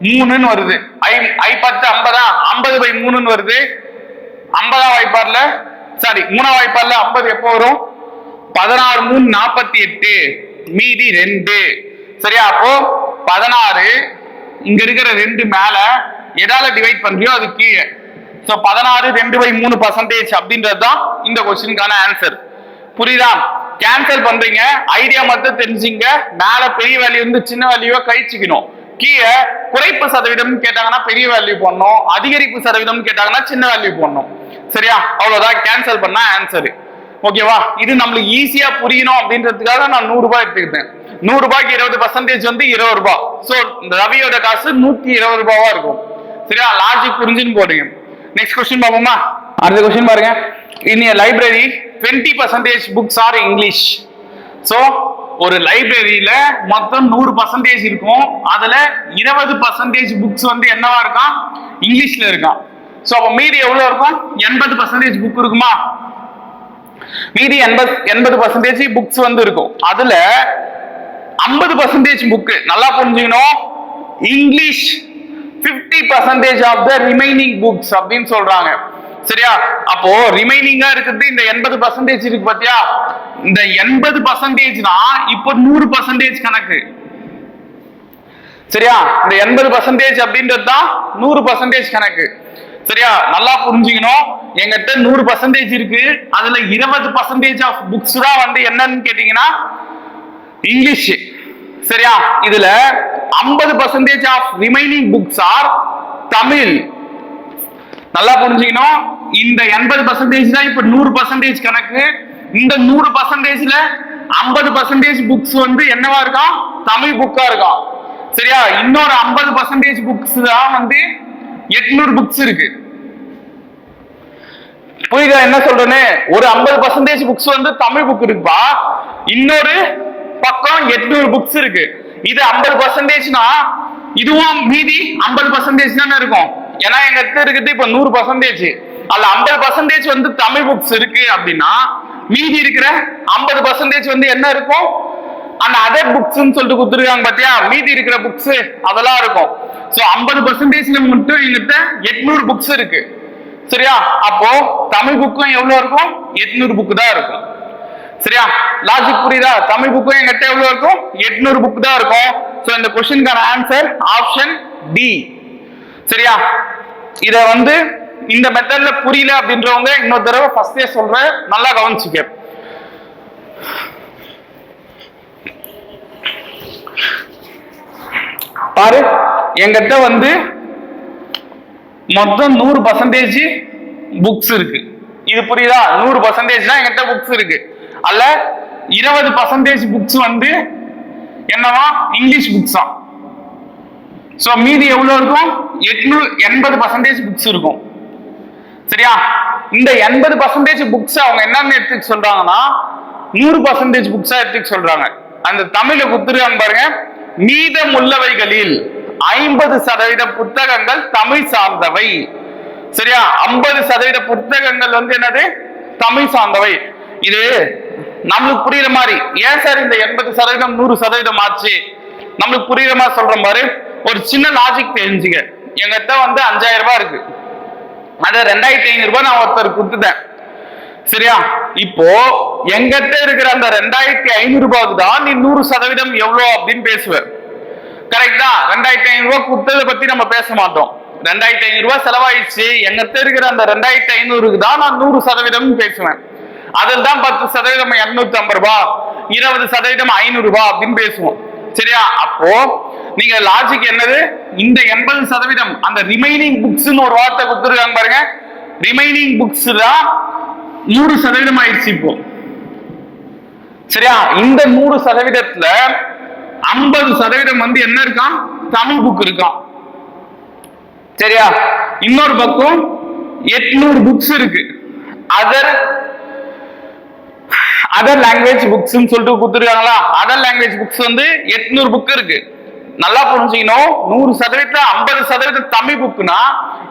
3 வருது. ஐ 10 50 50 பை 3 வருது. 50 வாய்ப்பாடுல சாரி 3 வாய்ப்பாடுல 50 எப்போ வரும்? 16 3 48 மீதி 2. சரியா? அப்போ 16 இங்க இருக்கிற 2 மேல எதால டிவைட் பண்றியோ அது கீழே. சோ 16 2/3% அப்படின்றதுதான் இந்த क्वेश्चनக்கான ஆன்சர். புரியுதா? கேன்சல் பண்றீங்க, ஐடியா மட்டும் தெரிஞ்சுங்க. மேல பெரிய வேல்யூ இருந்து சின்ன வேல்யூவை கழிச்சுக்கணும். கீழே குறைப்பு சதவீதம் கேட்டாங்கன்னா பெரிய வேல்யூ போடணும், அதிகரிப்பு சதவீதம் கேட்டாங்கன்னா சின்ன வேல்யூ போடணும். சரியா? அவ்வளவுதான், கேன்சல் பண்ண ஆன்சர். ஓகேவா? இது நம்மளுக்கு ஈஸியா புரியணும் அப்படின்றதுக்காக நான் 100 ரூபாய் எடுத்துக்கிட்டேன். 100 ரூபாய்க்கு 20% வந்து 20 ரூபாய். சோ ரவியோட காசு 120 ரூபாவா இருக்கும். சரியா? லாஜிக் புரிஞ்சுன்னு போடுங்க. நெக்ஸ்ட் क्वेश्चन பாப்போமா? அடுத்த क्वेश्चन பாருங்க. In a library 20% books are English. So ஒரு லைப்ரரியில மொத்தம் 100% இருக்கும். அதுல 20% புக்ஸ் வந்து என்னவா இருக்கா? இங்கிலீஷ்ல இருக்கான். சோ அப்ப மீதி எவ்வளவு இருக்கும்? 80% புக் இருக்குமா? மீதி 80% புக்ஸ் வந்து இருக்கும். அதுல 50% புக் நல்லா புரிஞ்சுக்கணும். English 50% of the remaining books அப்படின்னு சொல்றாங்க. சரியா? அப்போ ரிமைனிங்கா இருக்குது இந்த 80% இருக்கு பாத்தியா? இந்த 80% தான் இப்போ 100% கணக்கு. சரியா? இந்த 80% அப்படின்றது தான் 100% கணக்கு. சரியா? நல்லா புரிஞ்சுக்கணும். எங்கிட்ட 100% இருக்கு. அதுல 20% ஆஃப் புக்ஸ் தான் வந்து என்னன்னு கேட்டீங்கன்னா இங்கிலீஷ். சரியா? இதுல 50% of remaining books are Tamil. நல்லா புரிஞ்சுக்கணும். இந்த 80% தான் இப்ப 100% கணக்கு. இந்த 100%ல 50% புக்ஸ் வந்து என்னவா இருக்கா? தமிழ் புக்கா இருக்கா. சரியா? இன்னொரு 50% புக்ஸ் தான் வந்து 800 புக்ஸ் இருக்கு. புரியுதா என்ன சொல்றேன்னு? ஒரு 50% புக்ஸ் வந்து தமிழ் புக் இருக்குப்பா. இன்னொரு பக்கம் 800 புக்ஸ் இருக்கு. இது 50%னா இதுவும் மீதி 50% தானே இருக்கும். ஏன்னா எங்க இருக்குது இப்ப 100%. அதுல 50% வந்து தமிழ் புக்ஸ் இருக்கு அப்படின்னா மீதி இருக்கிற 50% வந்து என்ன இருக்கும்? அந்த அதர் புக்ஸ் சொல்லிட்டு கொடுத்துருக்காங்க பாத்தியா? மீதி இருக்கிற புக்ஸ் அதெல்லாம் இருக்கும். சோ 50%ல மட்டும் எங்கிட்ட 800 புக்ஸ் இருக்கு. சரியா? அப்போ தமிழ் புக்கும் எவ்வளவு இருக்கும்? 800 புக் தான் இருக்கும். சரியா? லாஜிக் புரியுதா? தமிழ் புக்கும் எங்கிட்ட எவ்வளவு இருக்கும்? 800 புக் தான் இருக்கும். சோ இந்த क्वेश्चनக்கான ஆன்சர் ஆப்ஷன் டி. சரியா? இத வந்து இந்த மெத்தட்ல புரியல அப்படின்றவங்க இன்னொரு தடவை ஃபர்ஸ்டே சொல்றேன், நல்லா கவனிச்சுக்க. பாரு, என்கிட்ட வந்து மொத்தம் 100% புக்ஸ் இருக்கு. இது புரியுதா? 100% தான் என்கிட்ட புக்ஸ் இருக்கு. அல்ல 20% புக்ஸ் வந்து என்னவா? இங்கிலீஷ் புக்ஸ் தான். சோ மீதி எவ்வளவு இருக்கும்? 80% புக்ஸ் இருக்கும். சரியா? இந்த 80% புக்ஸ் அவங்க என்னன்னு எடுத்துக்க சொல்றாங்கன்னா 100% புக்ஸா எடுத்துக்க சொல்றாங்க. அந்த தமிழ்ல குத்துருக்காங்க பாருங்க. மீதமுள்ளவைகளில் 50% புத்தகங்கள் தமிழ் சார்ந்தவை. சரியா? 50% புத்தகங்கள் வந்து என்னது? தமிழ் சார்ந்தவை. இது நம்மளுக்கு புரியுற மாதிரி. ஏன் சார் இந்த 80% 100% ஆச்சு? நம்மளுக்கு புரியுற மாதிரி சொல்ற மாதிரி ஒரு சின்ன லாஜிக் தெரிஞ்சுக்க. எங்கிட்ட வந்து 5000 ரூபாய் இருக்கு. அத 2500 ரூபாய் நான் ஒருத்தர் கொடுத்துட்டேன். சரியா? இப்போ எங்கிட்ட இருக்கிற அந்த 2500 ரூபாய்க்கு தான் நீ 100% எவ்வளவு அப்படின்னு பேசுவ. கரெக்டா? 2500 ரூபாய் கொடுத்ததை பத்தி நம்ம பேச மாட்டோம். 2500 ரூபாய் செலவாயிடுச்சு, எங்கிட்ட இருக்கிற அந்த 2500க்கு தான் நான் 100% பேசுவேன். அதில் தான் 10% 250 ரூபாய், 20% 500 ரூபாய் அப்படின்னு பேசுவோம். சரியா? அப்போ நீங்க லாஜிக் என்னது? இந்த 80% அந்த ரிமைனிங் புக்ஸ் ஒரு வார்த்தை கொடுத்துருக்காங்க பாருங்க. ரிமைனிங் புக்ஸ் தான் 100% ஆயிடுச்சு இப்போ. சரியா? இந்த 100%த்துல 50% வந்து என்ன இருக்கான்? தமிழ் புக் இருக்கான். சரியா? இன்னொரு பக்கம் 800 புக்ஸ் இருக்கு. அதர் லாங்குவேஜ் புக்ஸ் சொல்லிட்டு கொடுத்துருக்காங்களா? அதர் லாங்குவேஜ் புக்ஸ் வந்து 800 புக் இருக்கு. நல்லா புரிஞ்சுக்கணும். 100% 50% தமிழ் புக்னா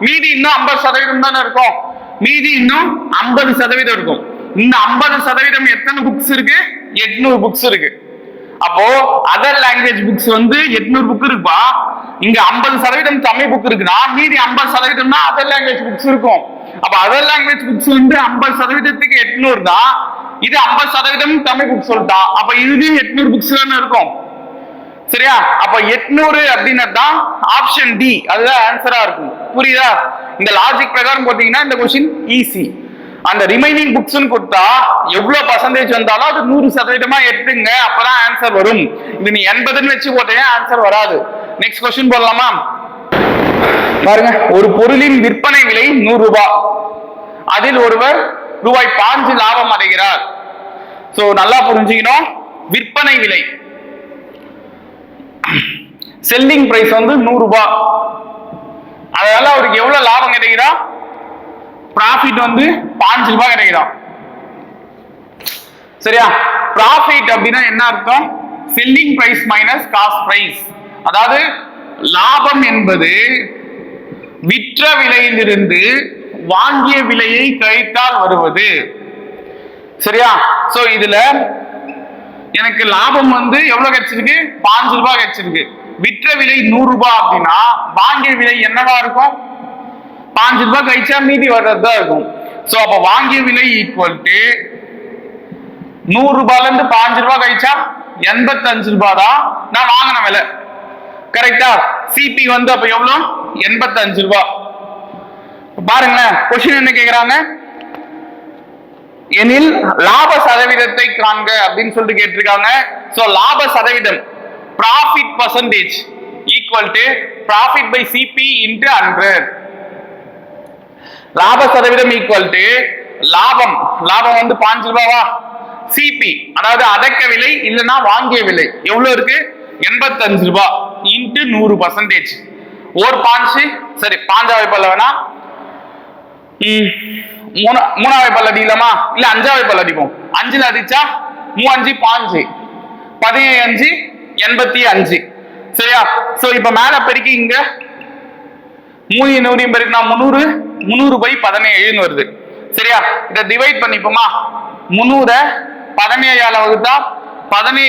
மீதி இன்னும் 50% தானே இருக்கும். மீதி இன்னும் 50% இருக்கும். இந்த 50% எத்தனை புக்ஸ் இருக்கு? 800 புக்ஸ் இருக்கு. அப்போ அதர் லாங்குவேஜ் புக்ஸ் வந்து 800 புக் இருக்குப்பா. இங்க 50% தமிழ் புக் இருக்குன்னா மீதி 50% தான் அதர் லாங்குவேஜ் புக்ஸ் இருக்கும். அப்ப அதர் லாங்குவேஜ் புக்ஸ் வந்து 50%க்கு 800 தான். இது 50% தமிழ் புக் சொல்லிட்டான். அப்ப இதுலயும் 800 புக்ஸ் தானே இருக்கும். சரியா? அப்ப 800 அப்படின்னா தான் ஆப்ஷன் டி, அதுதான் ஆன்சரா இருக்கும். புரியுதா? இந்த லாஜிக் பிரகாரம் போட்டீங்கன்னா இந்த क्वेश्चन ஈஸி. அந்த ரிமைனிங் புக்ஸ் கொடுத்தா எவ்வளவு பர்சன்டேஜ் வந்தாலும் அது 100% எடுத்துங்க, அப்பதான் ஆன்சர் வரும். இது நீ 80 வச்சு போட்டீங்கன்னா ஆன்சர் வராது. நெக்ஸ்ட் क्वेश्चन போடலாமா? பாருங்க, ஒரு பொருளின் விற்பனை விலை 100 ரூபாய், அதில் ஒருவர் ரூபாய் 5 லாபம் அடைகிறார். சோ நல்லா புரிஞ்சுக்கணும். விற்பனை விலை செல்லிங் பிரைஸ் வந்து 100 ரூபாய். அதனால அவருக்கு எவ்வளவு லாபம் கிடைக்குதா? ப்ராஃபிட் வந்து 5 ரூபாய் கிடைக்குதா? சரியா? ப்ராஃபிட் அப்படின்னா என்ன அர்த்தம்? Selling price minus cost price. அதாவது லாபம் என்பது விற்ற விலையிலிருந்து வாங்கிய விலையை கழித்தால் வருவது. சரியா? சோ இதுல எனக்கு லாபம் வந்து எவ்வளவு கிடைச்சிருக்கு? 5 ரூபாய் கிடைச்சிருக்கு. விற்ற விலை 100 ரூபாய் அப்படின்னா வாங்கிய விலை என்னவா இருக்கும்? 5 ரூபாய் கழிச்சா மீதி வர்றதுதான் இருக்கும். சோ அப்ப வாங்கிய விலை ஈக்குவல் டு 100 ரூபாய்ல இருந்து 5 ரூபாய் கழிச்சா 85 ரூபாய் தான் நான் வாங்கின விலை. கரெக்டா? சிபி வந்து அப்ப எவ்வளவு? 85 ரூபாய். பாருங்களேன், கொஸ்டின் என்ன கேக்குறாங்க? எனில் லாப சதவீதத்தை காண்க அப்படின்னு சொல்லிட்டு கேட்டிருக்காங்க. சோ லாப சதவீதம் profit percentage equal to profit by CP into 100. லாப சதவீதம் ஈக்குவல் டு லாபம் வந்து 5 ரூபாவா? சிபி அதாவது அடக்க விலை இல்லைன்னா வாங்கிய விலை எவ்வளவு இருக்கு? 85 ரூபாய் இன்டு 100%. ஒரு பாஞ்சு சரி, 5ஆவது பல்ல வேணா, 3ஆவது பல்ல அடிக்கலாமா? இல்ல 5ஆவது பல்ல அடிப்போம். 5ல அடிச்சா 3 5 17 85. சரியா? சோ இப்ப மேல பெருக்கி இங்க 300 பெருக்கினா 300 by 17 வருது. சரியா? இதை டிவைட் பண்ணிப்போமா? 300 17ஆல வகுத்தா 17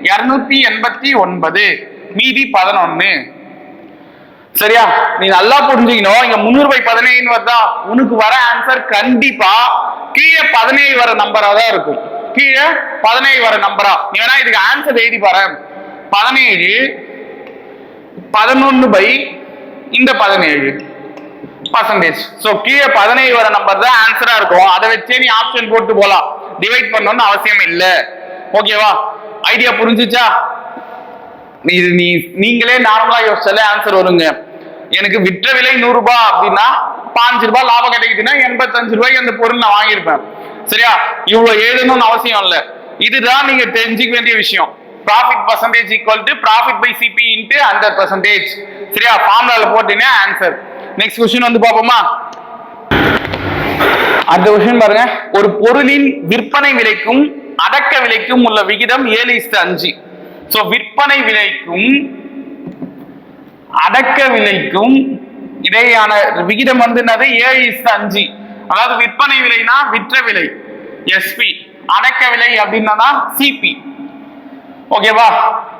289 மீதி 11. சரியா? நீ நல்லா புரிஞ்சுக்கணும். இங்க 300 by 17 வருதா? உனக்கு வர ஆன்சர் கண்டிப்பா கீழே 17 வர நம்பரா தான் இருக்கும். கீழே 17 வர நம்பரா. நீ வேணா இதுக்கு ஆன்சர் எழுதி பாரு. 17 11 by இந்த 17%. சோ கீழே 17 வர நம்பர் தான் ஆன்சரா இருக்கும். அதை வச்சே நீ ஆப்ஷன் போட்டு போலாம். டிவைட் பண்ணணும்னு அவசியம் இல்ல. ஓகேவா? ஐடியா புரிஞ்சுச்சா? நீங்களே நார்மலா யோசிச்சாலே ஆன்சர் வருங்க. எனக்கு விற்ற விலை 100 ரூபாய் அப்படின்னா 5 ரூபாய் லாபம் கிடைக்குதுன்னா 85 ரூபாய்க்கு அந்த பொருள் நான் வாங்கியிருப்பேன். சரியா? இவ்வளவு எழுதணும்னு அவசியம் இல்ல. இதுதான் நீங்க தெரிஞ்சுக்க வேண்டிய விஷயம். Profit percentage equal to profit by CP into 100%. சரியா? ஃபார்முலால போட்டீங்கன்னா ஆன்சர். நெக்ஸ்ட் क्वेश्चन வந்து பாப்போமா? அடுத்த क्वेश्चन பாருங்க. ஒரு பொருளின் விற்பனை விலைக்கும் அடக்க விலைக்கும் உள்ள விகிதம் 7:5. சோ விற்பனை விலைக்கும் அடக்க விலைக்கும் இடையான விகிதம் வந்து என்னது? 7:5. அதாவது விற்பனை விலைனா விற்ற விலை எஸ்பி, அடக்க விலை அப்படின்னா சிபி. ஓகேவா?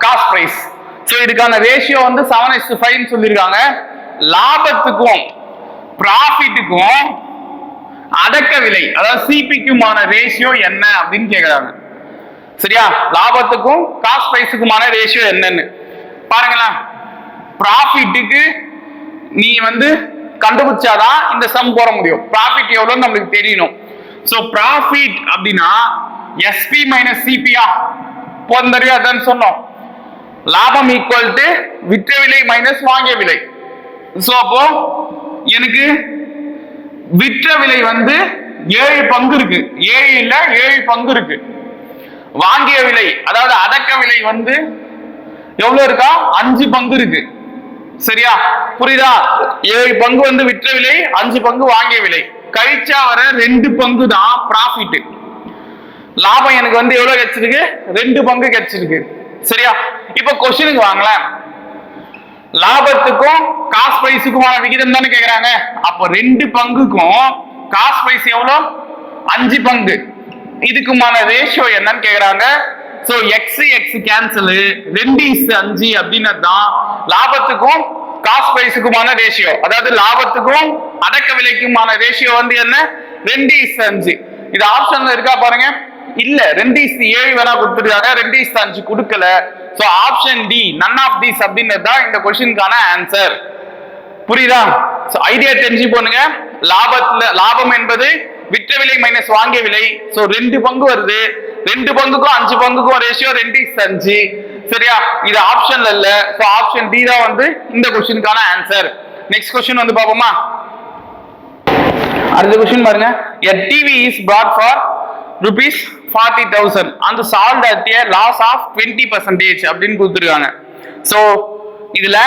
Cost price. சோ இதுக்கான ரேஷியோ வந்து 7:5 சொல்லிருக்காங்க. லாபத்துக்கும் ப்ராஃபிட்டுக்கும் அடக்க விலை அதாவது சிபிக்குமான ரேஷியோ என்ன அப்படின்னு கேக்குறாங்க. சரியா? லாபத்துக்கும் காஸ்ட் பிரைஸுக்குமான ரேஷியோ என்னன்னு பாருங்களேன். ப்ராஃபிட்டுக்கு நீ வந்து கண்டுபிடிச்சாதான் இந்த சம் போட முடியும். ப்ராஃபிட் எவ்வளவுன்னு நம்மளுக்கு தெரியணும். சோ ப்ராஃபிட் அப்படின்னா எஸ்பி மைனஸ் சிபியா போந்தறியா அதான் சொன்னோம். லாபம் ஈக்குவல் டு விற்ற விலை மைனஸ் வாங்கிய விலை. சோ அப்போ எனக்கு விற்ற விலை வந்து 7 பங்கு இருக்கு, 7 இல்ல 7 பங்கு இருக்கு. வாங்கிய விலை அதாவது அடக்க விலை வந்து எவ்வளவு இருக்கா, 5 பங்கு இருக்கு. சரியா, புரியுதா? 7 பங்கு வந்து விற்ற விலை, 5 பங்கு வாங்கிய விலை, கழிச்சா வர 2 பங்கு தான் ப்ராஃபிட். லாபம் எனக்கு வந்து எவ்வளவு கிடைச்சிருக்கு, 2 பங்கு கிடைச்சிருக்கு. சரியா, இப்ப கொஸ்டினுக்கு வாங்கலாம். லாபத்துக்கும் காஸ்ட் பிரைஸுக்குமான விகிதம் தானே கேக்குறாங்க. அப்ப 2 பங்குக்கும் காஸ்ட் பிரைஸ் எவ்வளவு, 5 பங்கு, இதுக்குமான ரேஷியோ என்னன்னு கேக்குறாங்க. சோ எக்ஸ் எக்ஸ் கேன்சல், 2:5 அப்படின்னு தான் லாபத்துக்கும் காஸ்ட் பிரைஸுக்குமான ரேஷியோ. அதாவது லாபத்துக்கும் அடக்க விலைக்குமான ரேஷியோ வந்து என்ன, 2:5. இது ஆப்ஷன்ல இருக்கா பாருங்க. இல்ல 2:7 வேணா கொடுத்துருக்காங்க, 2:5 கொடுக்கல. So option D none of these அப்படின்றது தான் இந்த கொஸ்டினுக்கான ஆன்சர். புரியுதா? சோ ஐடியா தெரிஞ்சு போனுங்க. லாபம் என்பது விற்ற விலை மைனஸ் வாங்கிய விலை. சோ 2 பங்கு வருது, 2 பங்குக்கும் 5 பங்குக்கும் ரேஷியோ 2:5. சரியா, இது ஆப்ஷன்ல இல்ல. சோ ஆப்ஷன் டி தான் வந்து இந்த கொஸ்டினுக்கான ஆன்சர். நெக்ஸ்ட் கொஸ்டின் வந்து பாப்போமா. அடுத்த கொஸ்டின் பாருங்க. a TV is bought for rupees 40,000 and sold at a loss of 20% அப்படின்னு கொடுத்துருக்காங்க. சோ இதுல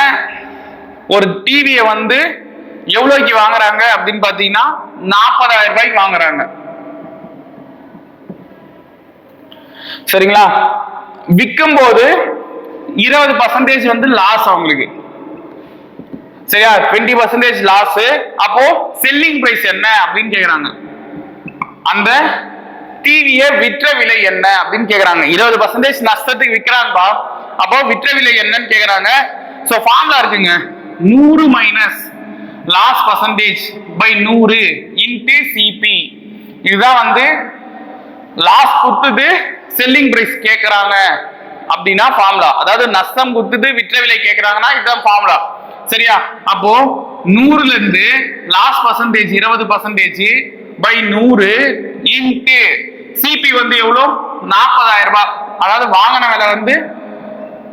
ஒரு டிவியை வந்து எவ்வளவுக்கு வாங்குறாங்க அப்படின்னு பாத்தீங்கன்னா 40,000 ரூபாய்க்கு வாங்குறாங்க. சரிங்களா, விற்கும் போது 20% வந்து லாஸ் அவங்களுக்கு. சரியா, 20% லாஸ். அப்போ செல்லிங் பிரைஸ் என்ன அப்படின்னு கேக்குறாங்க. அந்த டிவியை விற்ற விலை என்ன அப்படின்னு கேக்குறாங்க. 20% நஷ்டத்துக்கு விற்கிறான்பா, அப்போ விற்ற விலை என்னன்னு கேக்குறாங்க. சோ ஃபார்முலா இருக்குங்க, 100 minus loss percentage by 100 into CP. இதுதான் வந்து லாஸ் குத்துது செல்லிங் பிரைஸ் கேக்குறாங்க அப்படின்னா ஃபார்முலா. அதாவது நஷ்டம் குத்துது விற்ற விலை கேக்குறாங்கன்னா இதுதான் ஃபார்முலா. சரியா, அப்போ 100ல இருந்து loss percentage 20% by 100 into CP வந்து எவ்வளவு, 40,000 ரூபாய். அதாவது வாங்கின விலை வந்து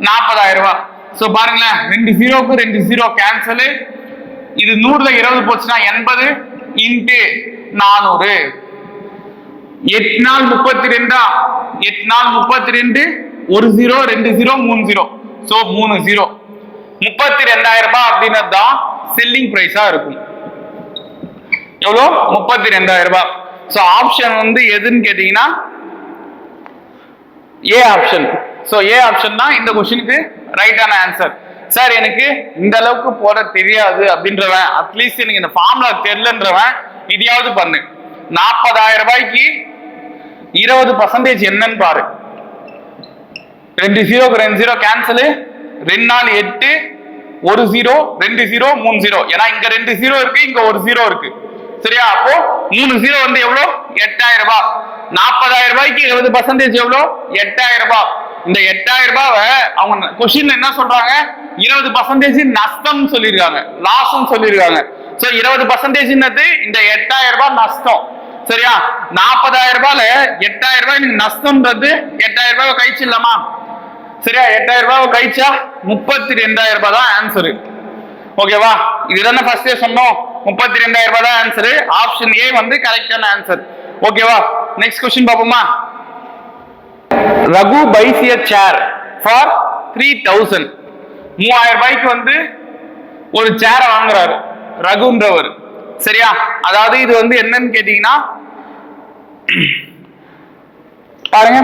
40,000 ரூபாய். சோ பாருங்களேன், 2 0க்கு 2 0 கேன்சல். இது 100ல 20 போச்சுன்னா 80 இன்டு 400. 8 நாள் 32, 8 நாள் 32, 1 0 2 0 3 0. சோ 3 0, 32,000 ரூபாய் அப்படின்னு தான் செல்லிங் பிரைஸா இருக்கும். எவ்வளோ, 32,000 ரூபாய். சோ ஆப்ஷன் வந்து எதுன்னு கேட்டீங்கன்னா A option. So A option தான் இந்த கொஸ்டினுக்கு ரைட்டான ஆன்சர். சார் எனக்கு இந்த அளவுக்கு போட தெரியாது அப்படின்றவன், அட்லீஸ்ட் எனக்கு இந்த ஃபார்முலா தெரியலன்றவன் இதையாவது பண்ணு. 40,000 ரூபாய்க்கு 20% என்னன்னு பாரு. 2 0க்கு 2 0 கேன்சல். 2 நாள் 8, 1 0 2 0 3 0. ஏன்னா இங்க 2 0 இருக்கு, இங்க 1 0 இருக்கு. சரியா, அப்போ 3 0 வந்து எவ்வளோ, 8,000 ரூபாய். 40,000 ரூபாய்க்கு 20% எவ்வளோ, 8,000 ரூபாய். இந்த 8,000 ரூபாவை அவங்க கொஸ்டின்ல என்ன சொல்றாங்க, 20% நஷ்டம் சொல்லிருக்காங்க, லாஸ் சொல்லிருக்காங்க. சோ 20% இந்த 8,000 ரூபாய் நஷ்டம். சரியா, 40,000 ரூபாயில 8,000 ரூபாய் நஷ்டம்ன்றது 8,000 ரூபாய் கழிச்சிடலாமா. சரியா, 8,000 ரூபாய் கழிச்சா 32,000 ரூபாய் தான் ஆன்சரு. ஓகேவா, இதுதானே ஃபர்ஸ்டே சொன்னோம், 32,000 ரூபாய் தான் ஆன்சரு. ஆப்ஷன் ஏ வந்து கரெக்டான ஆன்சர். ஓகேவா, நெக்ஸ்ட் கொஸ்டின் பாப்போமா. ரகு பைஸ் எ சேர் ஃபார் 3,000. 3,000 ரூபாய்க்கு வந்து ஒரு சேரை வாங்குறாரு ரகுன்றவர். சரியா, அதாவது இது வந்து என்னன்னு கேட்டீங்கன்னா பாருங்க,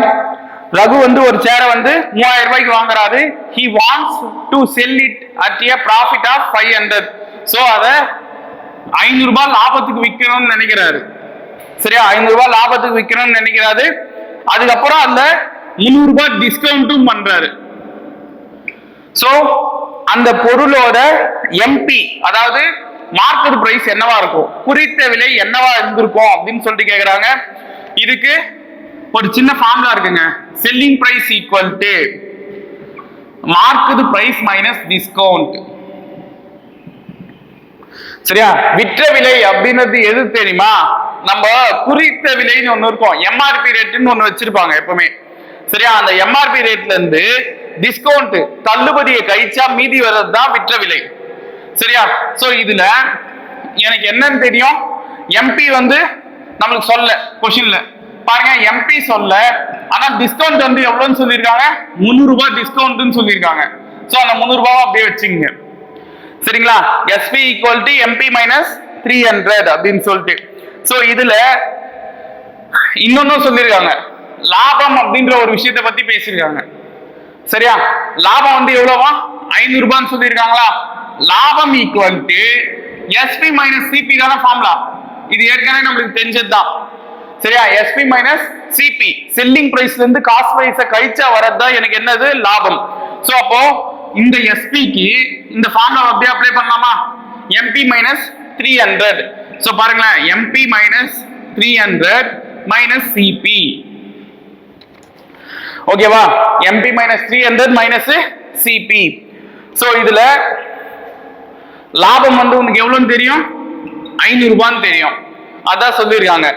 ரகு வந்து ஒரு சேரை வந்து 3,000 ரூபாய்க்கு வாங்குறாரு. he wants to sell it at a profit of 500. So அத 500 ரூபாய் லாபத்துக்கு விற்கணும்னு நினைக்கிறாரு. சரியா, 500 ரூபாய் லாபத்துக்கு விற்கணும்னு நினைக்கிறாரு. அதுக்கப்புறம் அந்த 300 ரூபாய் டிஸ்கவுண்டும் பண்றாரு. சோ அந்த பொருளோட எம்பி அதாவது மார்க்கெட் பிரைஸ் என்னவா இருக்கும், குறித்த விலை என்னவா இருந்திருக்கும் அப்படின்னு சொல்லிட்டு கேக்குறாங்க. இதுக்கு ஒரு சின்ன ஃபார்முலா இருக்குங்க, selling price equal to market price minus discount. சரியா, விற்ற விலை அப்படின்றது எது தெரியுமா, நம்ம குறித்த விலைன்னு ஒண்ணு இருக்கும், எம்ஆர்பி ரேட்னு ஒண்ணு வச்சிருப்பாங்க எப்பவுமே. சரியா, அந்த எம்ஆர்பி ரேட்ல இருந்து டிஸ்கவுண்ட் தள்ளுபடியை கழிச்சா மீதி வர்றது தான் விற்ற விலை. சரியா, சோ இதுல எனக்கு என்னன்னு தெரியும், எம்பி வந்து நம்மளுக்கு சொல்ல கொஸ்டின்ல பாருங்க, எம்பி சொல்ல, ஆனா டிஸ்கவுண்ட் வந்து எவ்வளவுன்னு சொல்லியிருக்காங்க, 300 ரூபாய் டிஸ்கவுண்ட்னு சொல்லியிருக்காங்க. சோ அந்த 300 ரூபாய் அப்படியே வச்சுங்க. சரிங்களா, SP equal to MP minus 300 அப்படின்னு சொல்லிட்டு. சோ இதுல இன்னொன்னு சொல்லியிருக்காங்க, லாபம் அப்படின்ற ஒரு விஷயத்தை பத்தி பேசியிருக்காங்க. சரியா, லாபம் வந்து எவ்வளவா, 500 ரூபான்னு சொல்லியிருக்காங்களா. லாபம் equal to SP minus CP தான ஃபார்முலா, இது ஏற்கனவே நம்மளுக்கு தெரிஞ்சதுதான். சரியா, எஸ்பி மைனஸ் சிபி, செல்லிங் பிரைஸ்ல இருந்து காஸ்ட் பிரைஸ கழிச்சா வரதுதான் எனக்கு என்னது, லாபம். சோ அப்போ இந்த எஸ்பிக்கு இந்த ஃபார்முலா அப்படியே அப்ளை பண்ணலாமா, எம்பி மைனஸ் 300. சோ பாருங்களேன், எம்பி மைனஸ் 300 மைனஸ் சிபி. ஓகேவா, MP minus 300 minus CP. So இதுல லாபம் வந்து உனக்கு எவ்வளவுன்னு தெரியும், 500 ரூபான்னு தெரியும், அதான் சொல்லியிருக்காங்க.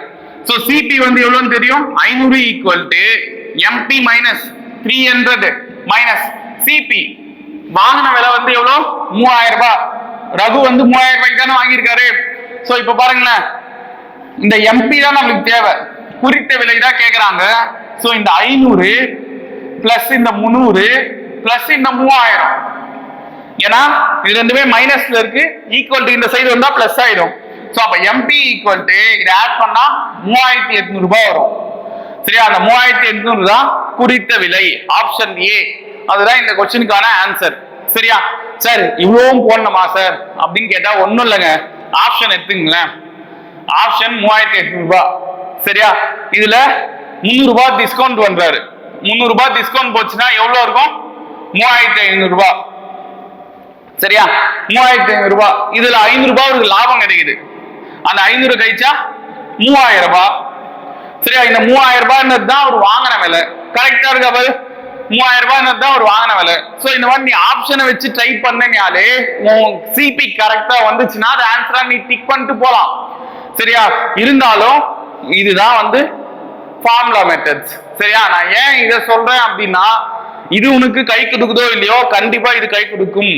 சோ சிபி வந்து எவ்வளவுன்னு தெரியும், 500 equal to MP minus 300 minus CP. வாங்கின விலை வந்து எவ்வளவு, 3000 ரூபாய். ரகு வந்து 3000 ரூபாய்க்கு தானே வாங்கியிருக்காரு. சோ இப்ப பாருங்களேன், இந்த எம்பி தான் நம்மளுக்கு தேவை, குறித்த விலை தான் கேக்குறாங்க. சோ இந்த 500 பிளஸ் இந்த 300 பிளஸ் இந்த 3000, ஏன்னா இது ரெண்டுமே மைனஸ்ல இருக்கு, ஈக்குவல் டு இந்த சைடு வந்தா பிளஸ் ஆயிடும். சோ அப்ப எம்பி ஈக்குவல் டு இதை ஆட் பண்ணா 3800 ரூபாய் வரும். சரியா, அந்த 3800 தான் குறித்த விலை, ஆப்ஷன் ஏ. அதுதான் இந்த கொஸ்டினுக்கான ஆன்சர். சரியா, சார் இவ்வளவும் போடணுமா சார் அப்படின்னு கேட்டா ஒண்ணும் இல்லைங்க, ஆப்ஷன் எடுத்துங்களேன், ஆப்ஷன் 3800 ரூபாய். சரியா, இதுல 300 ரூபாய் டிஸ்கவுண்ட் பண்றாரு, 300 ரூபாய் டிஸ்கவுண்ட் போச்சுன்னா எவ்வளவு இருக்கும், 3500 ரூபாய். சரியா, 3500 ரூபாய். இதுல 500 ரூபாய் ஒரு லாபம் கிடைக்குது, அந்த 500 கழிச்சா 3000 ரூபாய். சரியா, இந்த 3000 ரூபாய் தான் ஒரு வாங்கின விலை. கரெக்டா இருக்கா பாரு, 3000 ரூபாய் தான் ஒரு வாங்கின விலை. சோ இந்த மாதிரி நீ ஆப்ஷனை வச்சு ட்ரை பண்ணாலே உன் சிபி கரெக்டா வந்துச்சுன்னா அது ஆன்சரா நீ டிக் பண்ணிட்டு போலாம். சரியா, இருந்தாலும் இதுதான் வந்து ஃபார்முலா மெத்தட்ஸ். சரியா, நான் ஏன் இதை சொல்றேன் அப்படின்னா, இது உனக்கு கை கொடுக்குதோ இல்லையோ, கண்டிப்பா இது கை கொடுக்கும்.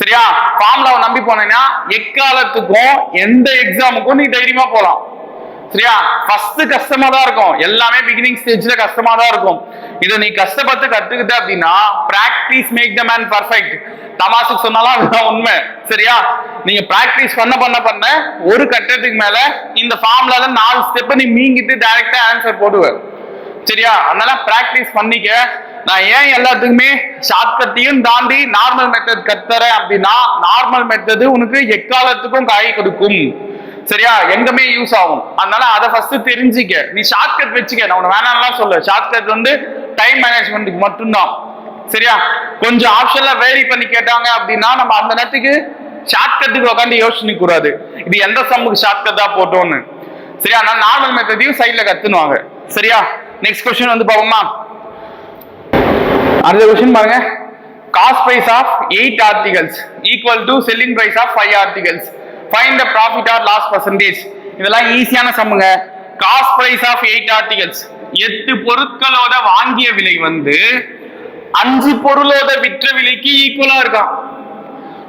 சரியா, ஃபார்முலாவை நம்பி போனேன்னா எக்காலத்துக்கும் எந்த எக்ஸாமுக்கும் நீ தைரியமா போலாம். சரியா, ஃபர்ஸ்ட் கஷ்டமா தான் இருக்கும், எல்லாமே பிகினிங் ஸ்டேஜ்ல கஷ்டமா தான் இருக்கும். இதை நீ கஷ்டப்பட்டு கத்துக்கிட்ட அப்படின்னா practice make the man perfect. தமாசுக்கு சொன்னாலும் அதுதான் உண்மை. சரியா, நீங்க பிராக்டிஸ் பண்ண பண்ண பண்ண ஒரு கட்டத்துக்கு மேல இந்த ஃபார்முலால 4 ஸ்டெப் நீ மீங்கிட்டு டைரக்டா ஆன்சர் போடுவ. சரியா, அதனால பிராக்டிஸ் பண்ணிக்க. நான் ஏன் எல்லாத்துக்குமே ஷார்ட்கட்டையும் தாண்டி நார்மல் மெத்தட் கத்துறேன் அப்படின்னா, நார்மல் மெத்தட் உனக்கு எக்காலத்துக்கும் காய் கொடுக்கும். சரியா, எங்கமே யூஸ் ஆகும். அதனால அதை ஃபர்ஸ்ட் தெரிஞ்சுக்க. நீ ஷார்ட்கட் வச்சுக்க, நான் உனக்கு வேணாம்லாம் சொல்ல. ஷார்ட்கட் வந்து டைம் மேனேஜ்மெண்ட்டுக்கு மட்டும்தான். சரியா, கொஞ்சம் ஆப்ஷன்ல வேரி பண்ணி கேட்டாங்க அப்படின்னா நம்ம அந்த நேரத்துக்கு ஷார்ட்கட்டுக்கு உட்காந்து யோசிச்சு கூடாது, இது எந்த சம்முக்கு ஷார்ட்கட்டா போட்டோம்னு. சரியா, நான் நார்மல் மெத்தடையும் சைட்ல கத்துனுவாங்க. சரியா, நெக்ஸ்ட் क्वेश्चन வந்து பாப்போமா. அடுத்த क्वेश्चन பாருங்க, cost price of 8 articles equal to selling price of 5 articles, find the profit or loss percentage. இதெல்லாம் ஈஸியான சம்முங்க. காஸ்ட் பிரைஸ் ஆஃப் 8 ஆர்டிகல்ஸ், 8 பொருட்களோட வாங்கிய விலை வந்து 5 பொருளோட விற்ற விலைக்கு ஈக்குவலா இருக்கான்.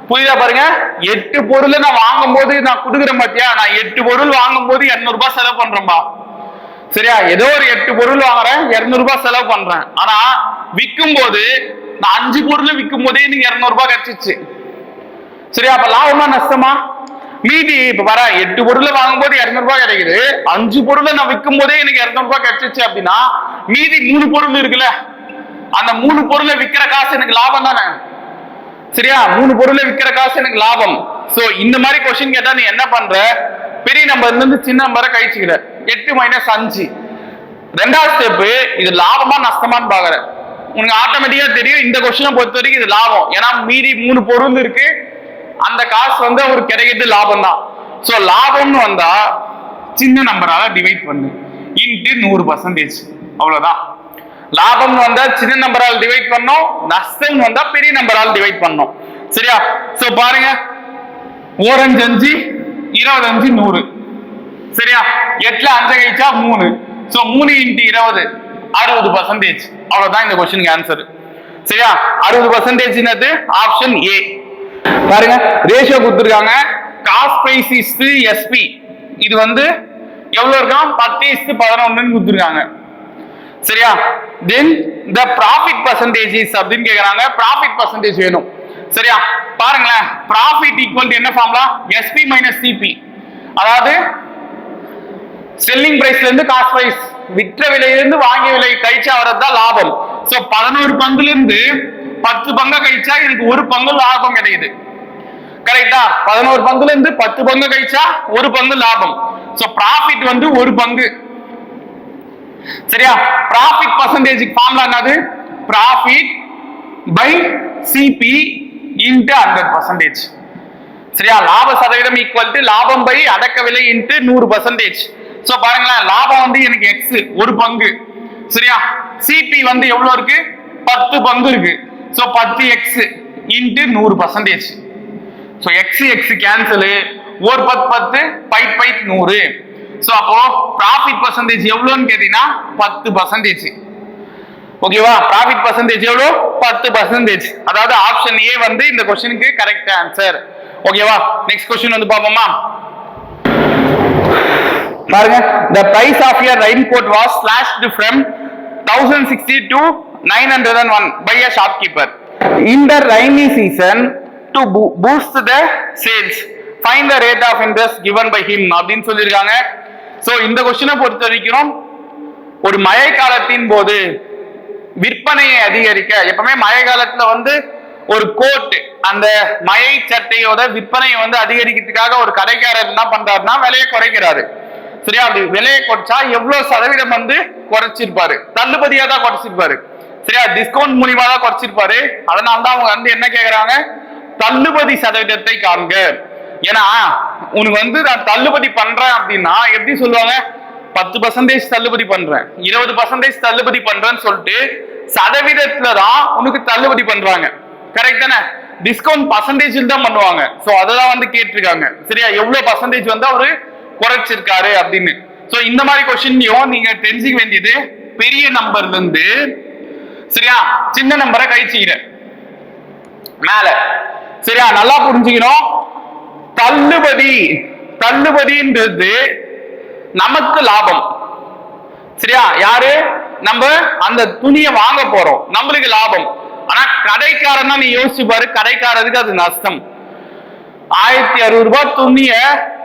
புரியுதா பாருங்க, 8 பொருளை நான் வாங்கும் போது நான் கொடுக்குறேன் பாத்தியா, நான் 8 பொருள் வாங்கும் போது 200 ரூபாய் செலவு பண்றேன்பா. சரியா, ஏதோ ஒரு 8 பொருள் வாங்குறேன், 200 ரூபாய் செலவு பண்றேன். ஆனா விற்கும் போது நான் 5 பொருள் விற்கும் போதே எனக்கு 200 ரூபாய் கிடைச்சிச்சு. சரியா, அப்ப லாபமா நஷ்டமா? மீதி இப்ப வர 8 பொருளை வாங்கும் போது 200 ரூபாய் கிடைக்குது, 5 பொருளை நான் விற்கும் போதே எனக்கு 200 ரூபாய் கிடைச்சிச்சு அப்படின்னா மீதி 3 பொருள் இருக்குல்ல, அந்த 3 பொருளை விற்கிற காசு எனக்கு லாபம் தானே. சரியா, 3 பொருளை விற்கிற காசு எனக்கு லாபம். சோ இந்த மாதிரி கொஸ்டின் கேட்டா நீ என்ன பண்ற, பெரிய நம்பர்ல இருந்து சின்ன நம்பரை கழிச்சுக்கிற. 8 மைனஸ் 5. ரெண்டாவது ஸ்டெப், இது லாபமா நஷ்டமான்னு பாக்குற. உனக்கு ஆட்டோமேட்டிக்கா தெரியும் இந்த கொஸ்டினை பொறுத்த வரைக்கும் இது லாபம், ஏன்னா மீதி 3 பொருள் இருக்கு, அந்த காசு வந்து ஒரு கிடைக்கிறது லாபம் தான். சோ லாபம்னு வந்தா சின்ன நம்பரால டிவைட் பண்ணு இன்ட்டு 100%. அவ்வளவுதான். லாபம் வந்தா சின்ன நம்பரால் டிவைட் பண்ணோம், நஷ்டம் வந்தா பெரிய நம்பரால் டிவைட் பண்ணோம். சரியா, சோ பாருங்க, 4 5 5 25 100. சரியா 8ல 5 கழிச்சா 3. சோ 3 × 20 60%. அவ்வளவுதான் இந்த கொஸ்டினுக்கு ஆன்சர். சரியா 60% என்னது ஆப்ஷன் ஏ. பாருங்க ரேஷியோ கொடுத்திருக்காங்க. Cost price is SP. இது வந்து எவ்வளவு இருக்கும் 10:11 கொடுத்திருக்காங்க. சரியா தென் த ப்ராஃபிட் பர்சன்டேஜ் அப்படின்னு கேக்குறாங்க. ப்ராஃபிட் பர்சன்டேஜ் வேணும். சரியா பாருங்களேன் ப்ராஃபிட் ஈக்குவல் என்ன ஃபார்முலா எஸ்பி மைனஸ் சிபி. அதாவது செல்லிங் பிரைஸ்ல இருந்து காஸ்ட் பிரைஸ் விற்ற விலையிலிருந்து வாங்கிய விலை கழிச்சா வரதுதான் லாபம். சோ 11 பங்குல இருந்து 10 பங்கா கழிச்சா எனக்கு 1 பங்கு லாபம் கிடைக்குது. கரெக்டா 11 பங்குல இருந்து 10 பங்கு கழிச்சா 1 பங்கு லாபம். சோ ப்ராஃபிட் வந்து 1 பங்கு. சரியா ப்ராஃபிட் பர்சன்டேஜ் ஃபார்முலா என்னது ப்ராஃபிட் பை சிபி இன்டு 100%. சரியா லாப சதவீதம் ஈக்குவல் டு லாபம் பை அடக்க விலை இன்டு 100%. சோ பாருங்களேன் லாபம் வந்து எனக்கு எக்ஸ் 1 பங்கு. சரியா சிபி வந்து எவ்வளவு இருக்கு 10 பங்கு இருக்கு. So 10x into 100%. So x cancel 1 10 10 5 5 100. So அப்போ ப்ராஃபிட் பர்சன்டேஜ் எவ்வளவுன்னு கேட்டீங்கன்னா 10%. ஓகேவா ப்ராஃபிட் பர்சன்டேஜ் எவ்வளவு 10%. அதாவது ஆப்ஷன் ஏ வந்து இந்த क्वेश्चनக்கு கரெக்ட் ஆன்சர். ஓகேவா நெக்ஸ்ட் क्वेश्चन வந்து பாப்போமா. பாருங்க the price of your raincoat was slashed from 1060 to 901 by a shopkeeper in the rainy season to boost the sales. Find the rate of interest given by him அப்படின்னு சொல்லிருக்காங்க. சோ இந்த क्वेश्चனை பொறுத்த வரைக்கும் ஒரு மழை காலத்தின் போது விற்பனையை அதிகரிக்க எப்பவுமே மழை காலத்துல வந்து ஒரு கோட் அந்த மழை சட்டையோட விற்பனையை வந்து அதிகரிக்கிறதுக்காக ஒரு கடைக்காரர் என்ன பண்றாருன்னா விலையை குறைக்கிறாரு. சரியா அப்படி விலையை குறைச்சா எவ்வளவு சதவீதம் வந்து குறைச்சிருப்பாரு தள்ளுபடியா தான் குறைச்சிருப்பாரு. சரியா டிஸ்கவுண்ட் மூலியமா தான் குறைச்சிருப்பாரு. அதனாலதான் அவங்க வந்து என்ன கேக்குறாங்க தள்ளுபடி சதவீதத்தை காண்க. ஏன்னா உனக்கு வந்து நான் தள்ளுபடி பண்றேன் அப்படின்னா எப்படி சொல்லுவாங்க 10% தள்ளுபடி பண்றேன் 20% தள்ளுபடி பண்றேன்னு சொல்லிட்டு சதவீதத்துலதான் உனக்கு தள்ளுபடி பண்றாங்க. கரெக்ட் தானே டிஸ்கவுண்ட் பர்சன்டேஜில் தான் பண்ணுவாங்க. சோ அதெல்லாம் வந்து கேட்டிருக்காங்க. சரியா எவ்வளவு பர்சன்டேஜ் வந்து அவரு குறைச்சிருக்காரு அப்படின்னு. சோ இந்த மாதிரி क्वेश्चनலயும் நீங்க தெரிஞ்சுக்க வேண்டியது பெரிய நம்பர்ல இருந்து சரியா சின்ன நம்பரை கழிச்சுக்கிற மேல. சரியா நல்லா புரிஞ்சுக்கணும். தள்ளுபடின்றது நமக்கு லாபம். சரியா யாரு நம்ம அந்த துணியை வாங்க போறோம் நம்மளுக்கு லாபம். ஆனா கடைக்காரன்னா நீ யோசிச்சு பாரு கடைக்காரருக்கு அது நஷ்டம். 1060 ரூபாய் துணிய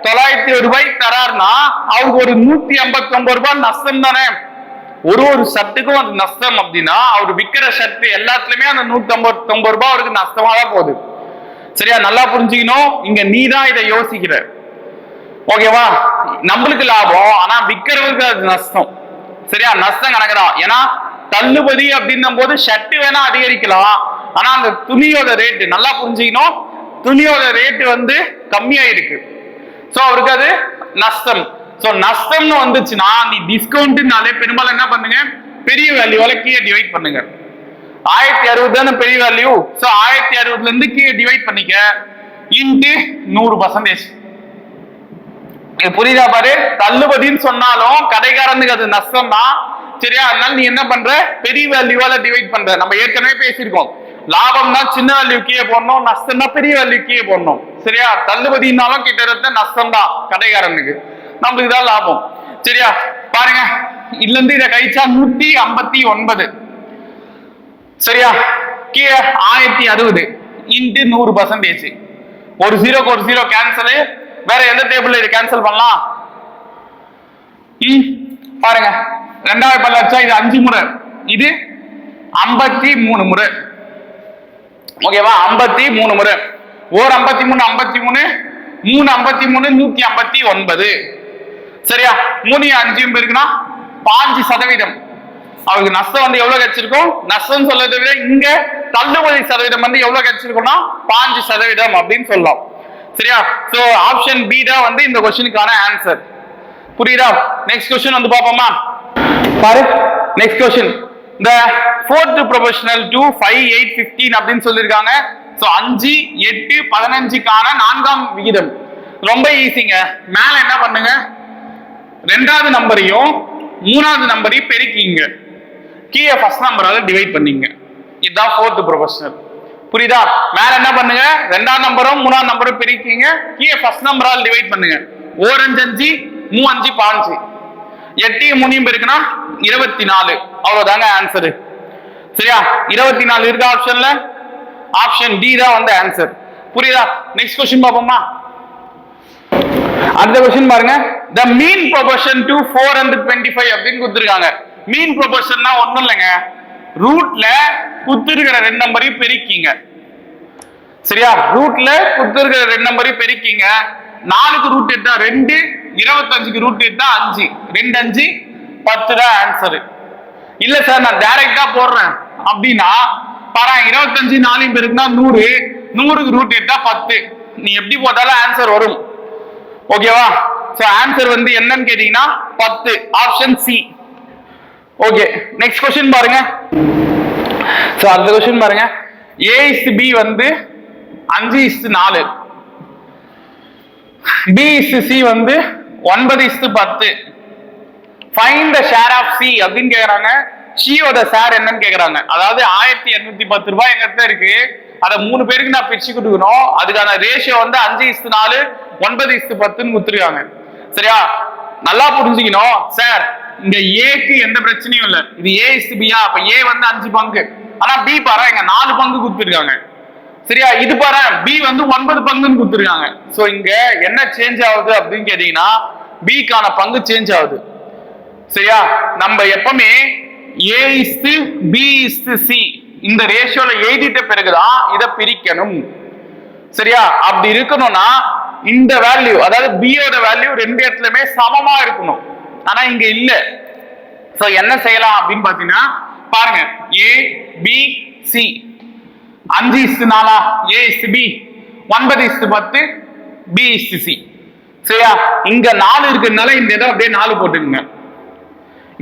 901 ரூபாய்க்கு தராருன்னா அவருக்கு ஒரு 159 ரூபாய் நஷ்டம் தானே. ஒரு ஷர்ட்டுக்கும் அது நஷ்டம் அப்படின்னா அவர் விற்கிற ஷர்ட் எல்லாத்துலயுமே அந்த 159 ரூபாய் அவருக்கு நஷ்டமா தான் போகுது. சரியா நல்லா புரிஞ்சுக்கணும். இங்க நீ தான் இதை யோசிக்கிற. ஓகேவா நம்மளுக்கு லாபம் ஆனா விற்கிறவருக்கு அது நஷ்டம். சரியா நஷ்டம் கணக்குதான். ஏன்னா தள்ளுபடி அப்படின்னும் போது ஷர்ட் வேணா அதிகரிக்கலாம் ஆனா அந்த துணியோட ரேட் நல்லா புரிஞ்சுக்கணும் துணியோட ரேட் வந்து கம்மியா இருக்கு. சோ அவருக்கு அது நஷ்டம். சோ நஷ்டம்னு வந்துச்சுன்னா நீ டிஸ்கவுண்ட்னாலே பெரும்பாலும் என்ன பண்ணுங்க பெரிய வேல்யூவால கீழே டிவைட் பண்ணுங்க. 1060 தானே பெரிய வேல்யூ. சோ 1060ல இருந்து கீழே டிவைட் பண்ணிக்க இன்டு 100%. புரியுதா பாரு தள்ளுபடின்னு சொன்னாலும் கடைக்காரனுக்கு அது நஷ்டம் தான். சரியா அதனால நீ என்ன பண்ற பெரிய வேல்யூவால டிவைட் பண்ற. நம்ம ஏற்கனவே பேசியிருக்கோம் லாபம்னா சின்ன வேல்யூ கீழே போடணும் நஷ்டம்னா பெரிய வேல்யூ கீழே போடணும். சரியா தள்ளுபடினாலும் கிட்டத்தட்ட நஷ்டம் தான் கடைக்காரனுக்கு நம்மளுக்கு தான் லாபம். சரியா பாருங்க இதுல இருந்து இதை கழிச்சா 159. சரியா கீழே 1060 இன்டு 100%. ஒரு ஜீரோக்கு ஒரு ஜீரோ கேன்சல். வேற எந்த டேபிள்ல இது கேன்சல் பண்ணலாம் பாருங்க 2வது பல்லச்சா இது 5 முறை இது 53 முறை. ஓகேவா 53 முறை. ஒரு 53 53 3 53 159. சரியா 3 5 இருக்குன்னா 5%. அவருக்கு நஷ்டம் வந்து எவ்வளவு கிடைச்சிருக்கும் நஷ்டம் சொல்றதை விட இங்க தள்ளுபடி சதவீதம் வந்து எவ்வளவு கிடைச்சிருக்கும்னா 5% அப்படின்னு சொல்லலாம். சரியா சோ ஆப்ஷன் பி தான் வந்து இந்த क्वेश्चनக்கான ஆன்சர். புரியுதா நெக்ஸ்ட் क्वेश्चन வந்து பாப்போமா. பாரு next question the fourth proportional to 5 8 15 அப்படின்னு சொல்லிருக்காங்க. சோ 5 8 15க்கான 4ஆம் விகிதம் ரொம்ப ஈஸிங்க. மேல என்ன பண்ணுங்க ரெண்டாவது நம்பரையும் மூணாவது நம்பரையும் பெருக்கிங்க, கீழே ஃபர்ஸ்ட் நம்பரால டிவைட் பண்ணீங்க. இதுதான் ஃபோர்த் ப்ரொபோஷனல். புரியுதா? மேல என்ன பண்ணுங்க, ரெண்டாம் நம்பரும் மூணாம் நம்பரும் பெருக்கிங்க, கீழே ஃபர்ஸ்ட் நம்பரால் டிவைட் பண்ணுங்க. 4 5 5 3 5 5 8 3 பெருக்குனா 24. அவ்வளவுதாங்க ஆன்சர். சரியா? 24 இருக்கா ஆப்ஷன்ல? ஆப்ஷன் டி தான் வந்து ஆன்சர். புரியுதா? நெக்ஸ்ட் क्वेश्चन பாப்போமா? அடுத்த क्वेश्चन பாருங்க. the mean proportion to 425 அப்படினு கொடுத்திருக்காங்க. மீன் ப்ரொபோர்ஷன்னா ஒண்ணும் இல்லைங்க, ரூட்ல குத்துருக்கிற ரெண்டு நம்பரையும் பெருக்கிங்க. சரியா? ரூட்ல குத்துருக்கிற ரெண்டு நம்பரையும் பெருக்கிங்க. 4க்கு ரூட் எடுத்தா 2, 25க்கு ரூட் எடுத்தா 5, 2 5 10 தான் ஆன்சர். இல்ல சார் நான் டைரக்டா போடுறேன் அப்படின்னா பாரு, 25 4 பெருக்குனா 100, 100க்கு ரூட் எடுத்தா 10. நீ எப்படி போட்டாலும் ஆன்சர் வரும். ஓகேவா? சோ ஆன்சர் வந்து என்னன்னு கேட்டீங்கன்னா 10, option C. Okay, next question பாருங்க. சோ அடுத்த क्वेश्चन பாருங்க. a/b வந்து 5:4, b/c வந்து 9:10. Find the share of c அப்படினு கேக்குறாங்க. c ஓட ஷேர் என்னன்னு கேக்குறாங்க. அதாவது 1210 ரூபாய் எங்கட்ட இருக்கு, அத 3 பேருக்கு நான் பிரிச்சு கொடுக்கணும். அதுக்கான ரேஷியோ வந்து 5:4 9:10ன்னு கொடுத்திருக்காங்க. சரியா? நல்லா புரிஞ்சுக்கணும் சார், இங்க ஏக்கு எந்த பிரச்சனையும் இல்ல, இது a/b-ஆ, அப்ப a வந்து 5 பங்கு, ஆனா b பாரு இங்க 4 பங்கு கொடுத்திருக்காங்க. சரியா? இது பாரு b வந்து 9 பங்குன்னு கொடுத்திருக்காங்க. சோ இங்க என்ன சேஞ்ச் ஆகுது அப்படின்னு கேட்டீங்கன்னா b கான பங்கு சேஞ்ச் ஆகுது. சரியா? நம்ம எப்பவுமே a/b/c இந்த ரேஷியோல எழுதிட்ட பிறகுதான் இத பிரிக்கணும். சரியா? அப்படி இருக்கணும்னா இந்த வேல்யூ, அதாவது b ஓட வேல்யூ ரெண்டு இடத்துலயுமே சமமா இருக்கணும். ஆனா இங்க இல்ல. சோ என்ன செய்யலாம் அப்படின்னு பாத்தீங்கன்னா பாருங்க, a b c 5:4 a/b, 9:10 b/c. சரியா? இங்க 4 இருக்குனால இந்த இடம் அப்படியே 4 போட்டுங்க.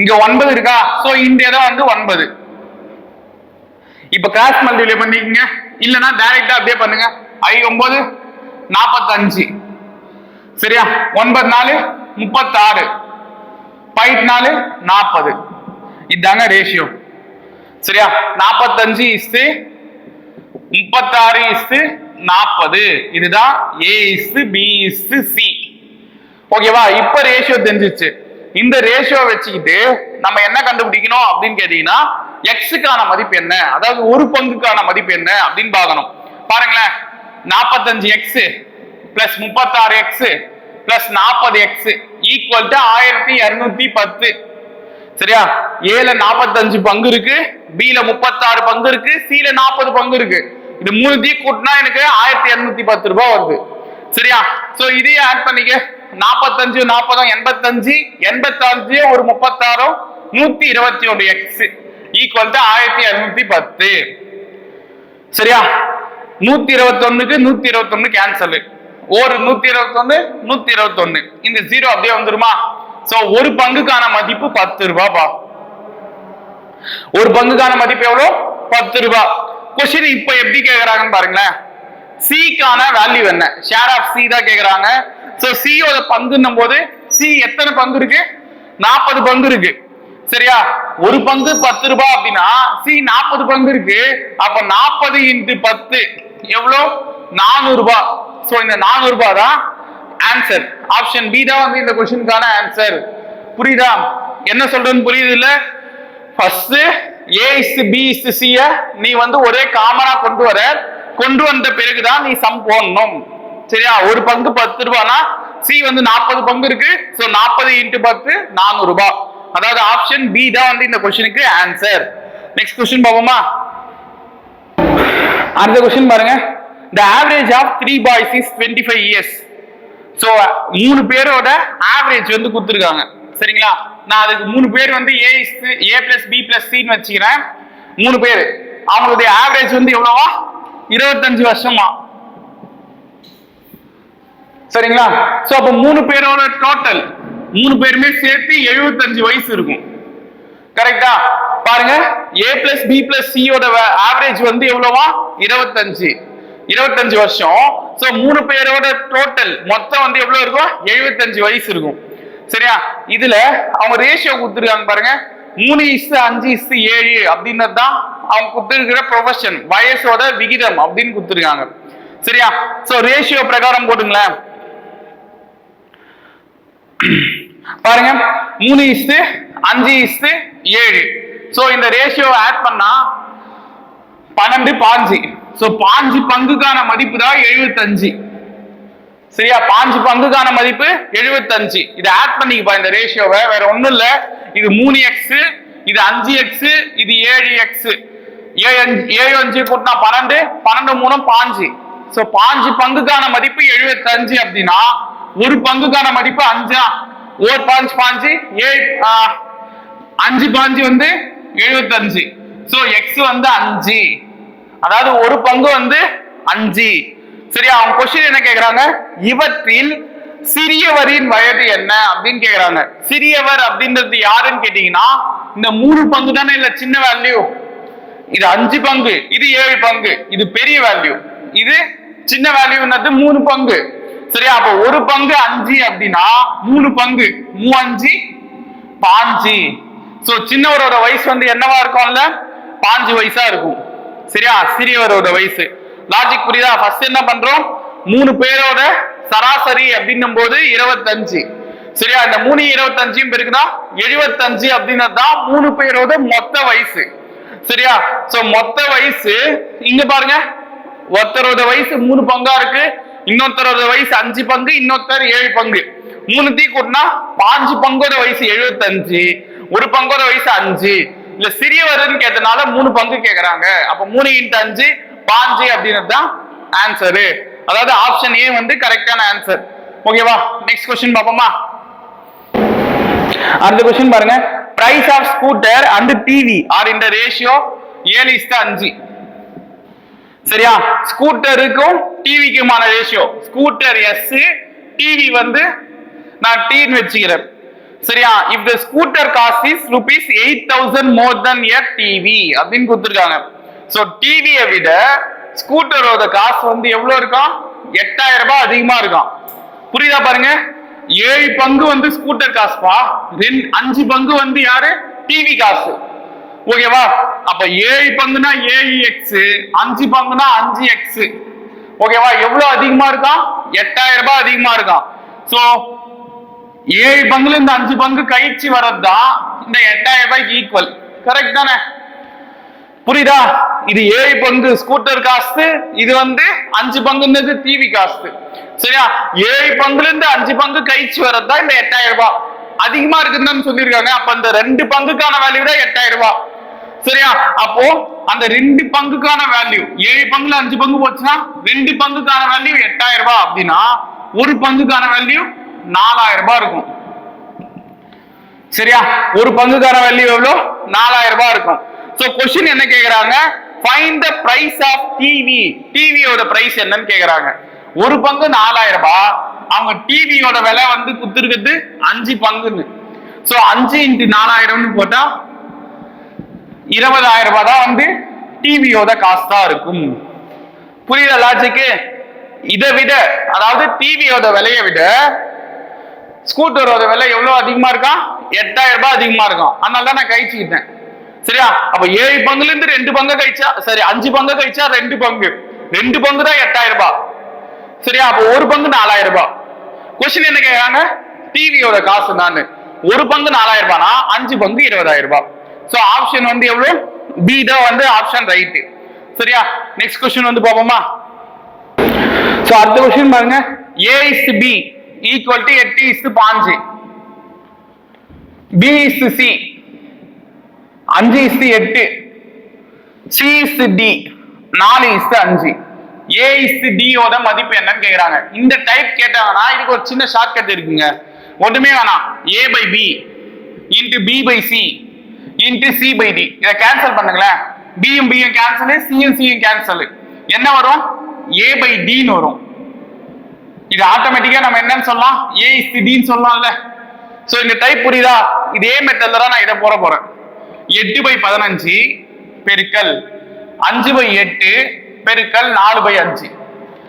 இங்க 9 இருக்கா, சோ இந்த இடம் வந்து 9. இப்ப கிராஸ் மல்டிப்ளை பண்ணிக்கங்க, இல்லனா டைரக்டா அப்படியே பண்ணுங்க. I 9 45. சரியா? 9 4 36, 4 40. இதாங்க ரேஷியோ. சரியா? 45:36:40. இதுதான் a/b/c. ஓகேவா? இப்ப ரேஷியோ தெரிஞ்சிச்சு. இந்த ரேஷியோ வச்சுக்கிட்டு நம்ம என்ன கண்டுபிடிக்கணும் அப்படின்னு கேட்டீங்கன்னா எக்ஸுக்கான மதிப்பு என்ன, அதாவது ஒரு பங்குக்கான மதிப்பு என்ன அப்படின்னு பார்க்கணும். பாருங்களேன், 45x plus 36x plus 40x equal to 1210. சரியா? ஏல 45 பங்கு இருக்கு, பில 36 பங்கு இருக்கு, சில 40 பங்கு இருக்கு. இது மூணுத்தையும் கூட்டினா எனக்கு 1210 ரூபாய் வருது. சரியா? சோ இதையே ஆட் பண்ணிக்க. 45 40 85, 85 ஒரு 36 121x ஈக்குவல் டு 1210. சரியா? 121க்கு 121 கேன்சல், ஒரு 121 121, இந்த 0 அப்படியே வந்துருமா? சோ ஒரு பங்குக்கான மதிப்பு 10 ரூபாய். ஒரு பங்குக்கான மதிப்பு எவ்வளவு? 10 ரூபாய். क्वेश्चन இப்ப எப்படி கேக்குறாங்கன்னு பாருங்களேன். C கான வேல்யூ என்ன? ஷேர் ஆஃப் C தான் கேக்குறாங்க. சோ C ஓட பங்குன்னும் போது C எத்தனை பங்கு இருக்கு? 40 பங்கு இருக்கு. சரியா? ஒரு பங்கு 10 ரூபாய் அப்படின்னா C 40 பங்கு இருக்கு. அப்ப 40 × 10 எவ்வளவு? 400 ரூபாய். சோ இந்த 400 ரூபாய் தான் ஆன்சர். ஆப்ஷன் பி தான் வந்து இந்த क्वेश्चनக்கான ஆன்சர். புரியுதா? என்ன சொல்றேன்னு புரியுது இல்ல? ஃபர்ஸ்ட் a/b/c நீ வந்து ஒரே காமனா கொண்டு வந்த பிறகுதான் நீ சம் போடணும். சரியா? ஒரு பங்கு 10 ரூபாய்னா C வந்து 40 பங்கு இருக்கு. சோ 40 × 10 400 ரூபாய். அதாவது ஆப்ஷன் பி தான் வந்து இந்த क्वेश्चनக்கு ஆன்சர். நெக்ஸ்ட் क्वेश्चन பாப்போமா? அடுத்த क्वेश्चन பாருங்க. the average of 3 boys is 25 years. So 3 பேரோட ஆவரேஜ் வந்து கொடுத்திருக்காங்க. சரிங்களா? நான் அதுக்கு 3 பேர் வந்து a + b + c ன்னு வச்சுக்கிறேன். 3 பேர், அவங்களுடைய ஆவரேஜ் வந்து எவ்வளவா? 25 வருஷமா. சரிங்களா? சோ அப்ப 3 பேரோட டோட்டல் 3 பேருமே சேர்த்து 75 வயசு இருக்கும். கரெக்ட்டா? பாருங்க, a + b + c ஓட ஆவரேஜ் வந்து எவ்வளவா? 25 வருஷம். சோ 3 பேரோட டோட்டல் மொத்தம் வந்து எவ்வளவு இருக்கும்? 75 வயசு இருக்கும். சரியா? இதுல அவங்க ரேஷியோ கொடுத்துருக்காங்க பாருங்க, 3:5:7 அப்படின்றது தான் அவங்க கொடுத்துருக்கிற ப்ரொஃபஷன், வயசோட விகிதம் அப்படின்னு கொடுத்துருக்காங்க. சரியா? சோ ரேஷியோ பிரகாரம் போட்டுங்களேன். பாருங்க 3:5:7. சோ இந்த ரேஷியோ ஆட் பண்ணா 12 5. சோ 5 பங்குக்கான மதிப்பு தான் 75. சரியா? 5 பங்குக்கான மதிப்பு 75. இதை ஆட் பண்ணிக்கப்பா இந்த ரேஷியோவை, வேற ஒண்ணும் இல்ல. இது 3x, இது 5x, இது 7x. 7 கூட்டினா 12, 12 3 5. சோ 5 பங்குக்கான மதிப்பு 75 அப்படின்னா ஒரு பங்குக்கான மதிப்பு 5. ஒரு 5 5 5 5 வந்து 75. சோ x வந்து 5, அதாவது ஒரு பங்கு வந்து 5. சரியா? அவங்க கொஸ்டின் என்ன கேக்குறாங்க, இவற்றில் சிறியவரின் வயது என்ன அப்படின்னு கேக்குறாங்க. சிறியவர் அப்படின்றது யாருன்னு கேட்டீங்கன்னா இந்த 3 பங்கு தானே இல்ல சின்ன வேல்யூ. இது 5 பங்கு, இது 7 பங்கு, இது பெரிய வேல்யூ, இது சின்ன வேல்யூன்றது 3 பங்கு. சரியா? அப்ப ஒரு பங்கு 5 அப்படின்னா 3 பங்கு 3 5. சோ சின்னவரோட வயசு வந்து என்னவா இருக்கும்ல, 5 வயசா இருக்கும். சரியா? சிறியவரோட வயசு. லாஜிக் புரியுதா? ஃபர்ஸ்ட் என்ன பண்றோம், 3 பேரோட சராசரி அப்படின்னும் போது 25. சரியா? இந்த 3 25 பெருக்குனா 75 அப்படின்றது தான் 3 பேரோட மொத்த வயசு. சரியா? சோ மொத்த வயசு இங்க பாருங்க, ஒருத்தரோட வயசு 3 பங்கா இருக்கு, இன்னொருத்தரோட வயசு 5 பங்கு, இன்னொருத்தர் 7 பங்கு. 3 கூட்டினா 5 பங்கோட வயசு 75, ஒரு பங்கோட வயசு 5. இல்ல சிறியவர்னு கேட்டனால 3 பங்கு கேக்குறாங்க. அப்ப 3 × 5 5 அப்படின்றது தான் ஆன்சரு. அதாவது ஆப்ஷன் ஏ வந்து கரெக்டான ஆன்சர். ஓகேவா? நெக்ஸ்ட் क्वेश्चन பாப்போமா? அடுத்த क्वेश्चन பாருங்க, price of scooter and TV are in the ratio 7:5. சரியா? ஸ்கூட்டருக்கும் டிவிக்குமான ரேஷியோ, ஸ்கூட்டர் S, டிவி வந்து நான் T ன்னு வெச்சுக்கிறேன். சரியா? if the scooter cost is ₹8,000 more than a TV அப்படின்னு கொடுத்திருக்காங்க. சோ டிவியை விட ஸ்கூட்டரோட காசு வந்து எவ்வளவு இருக்கும், 8,000 ரூபாய் அதிகமா இருக்கும். புரியுதா? பாருங்க, 7 பங்கு வந்து ஸ்கூட்டர் காசுப்பா, 5 பங்கு வந்து யாரு, டிவி காசு. ஓகேவா? அப்ப 7 பங்குனா 7x, 5 பங்குனா 5x. ஓகேவா? எவ்வளவு அதிகமா இருக்கும், 8,000 ரூபாய் அதிகமா இருக்கும். சோ 7 பங்குல இந்த 5 பங்கு கழிச்சு வரதுதான் இந்த 8,000 ரூபாய்க்கு ஈக்குவல். கரெக்ட் தானே? புரியுதா? இது 7 பங்கு ஸ்கூட்டர் காஸ்ட், இது வந்து 5 பங்குன்றது டிவி காஸ்ட். சரியா? 7 பங்குல இருந்து 5 பங்கு கழிச்சு வரதுதான் இந்த 8,000 ரூபாய் அதிகமா இருக்குன்னு சொல்லியிருக்காங்க. அப்ப அந்த 2 பங்குக்கான வேல்யூ தான் 8,000 ரூபாய். சரியா? அப்போ அந்த 2 பங்குக்கான வேல்யூ, 7 பங்குல 5 பங்கு போச்சுன்னா 2 பங்குக்கான வேல்யூ 8,000 ரூபாய் அப்படின்னா ஒரு பங்குக்கான வேல்யூ 4,000 ரூபாய் இருக்கும். சரியா? ஒரு பங்குக்கான வேல்யூ எவ்வளவு, 4,000 ரூபாய் இருக்கும். சோ क्वेश्चन என்ன கேக்குறாங்க, find the price of TV. டிவியோட பிரைஸ் என்னன்னு கேக்குறாங்க. ஒரு பங்கு 4,000 ரூபாய், அவங்க டிவியோட விலை வந்து குத்துருக்குது 5 பங்குன்னு. சோ 5 × 4,000 போட்டா 20,000 ரூபாய் தான் வந்து டிவியோட காஸ்டா இருக்கும். புரியுத லாஜிக்கு? இதை விட, அதாவது டிவியோட விலையை விட ஸ்கூட்டரோட விலை எவ்வளவு அதிகமா இருக்கும், 8,000 ரூபாய் அதிகமா இருக்கும். அதனால தான் நான் கழிச்சுக்கிட்டேன். சரியா? அப்ப 7 பங்குல இருந்து 2 பங்கு கழிச்சா, சரி 5 பங்கு கழிச்சா 2 பங்கு, 2 பங்கு தான் 8,000 ரூபாய். சரியா? அப்ப ஒரு பங்கு 4,000 ரூபாய். क्वेश्चन என்ன கேக்குறாங்க, டிவியோட காசு நான் ஒரு பங்கு 4,000 ரூபாய்னா 5 பங்கு 20,000 ரூபாய். சோ ஆப்ஷன் வந்து எவ்வளவு, பி தான் வந்து ஆப்ஷன் ரைட். சரியா? நெக்ஸ்ட் क्वेश्चन வந்து பாப்போமா? சோ அடுத்த क्वेश्चन பாருங்க, A/B equal to 8:5, B/C 5:8, C/D 4:5, A/D ஓட மதிப்பு என்னன்னு கேக்குறாங்க. இந்த டைப் கேட்டாங்கன்னா இதுக்கு ஒரு சின்ன ஷார்ட்கட் இருக்குங்க. ஒண்ணுமே வேணாம், A/B into B/C into C/D. இதை கேன்சல் பண்ணுங்களேன். B யும் B யும் கேன்சல், C யும் C யும் கேன்சல். என்ன வரும், A/D ன்னு வரும். இது ஆட்டோமேட்டிக்கா நம்ம என்னன்னு சொல்லலாம், A/D ன்னு சொல்லலாம்ல. சோ இந்த டைப் புரியுதா? இதே மெத்தட்ல தான் நான் இதை போறேன். 8/15 பெருக்கல் 5/8 பெருக்கல் 4/5.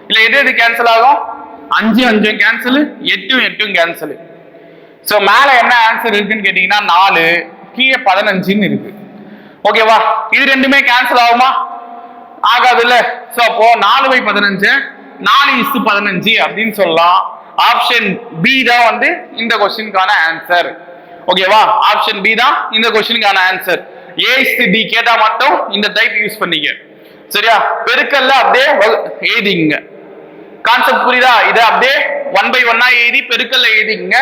இல்ல எது கேன்சல் ஆகும், 5 5 கேன்சல், 8 8 கேன்சல். சோ மேல என்ன ஆன்சர் இருக்குன்னு கேட்டீங்கன்னா 4, கீழே 15 இருக்கு. ஓகேவா? இது ரெண்டுமே கேன்சல் ஆகுமா? ஆகாது இல்ல. சோ அப்போ 4/15 4:15 அப்படின்னு சொல்லலாம். ஆப்ஷன் பி தான் வந்து இந்த கொஸ்டினுக்கான ஆன்சர். ஓகேவா? ஆப்ஷன் பி தான் இந்த கொஸ்டினுக்கான ஆன்சர். A/D கேட்டா மட்டும் இந்த டைப் யூஸ் பண்ணீங்க. சரியா? பெருக்கல்ல அப்படியே எழுதிங்க. கான்செப்ட் புரியுதா? இத அப்படியே 1/1 எழுதி பெருக்கல்ல எழுதிங்க.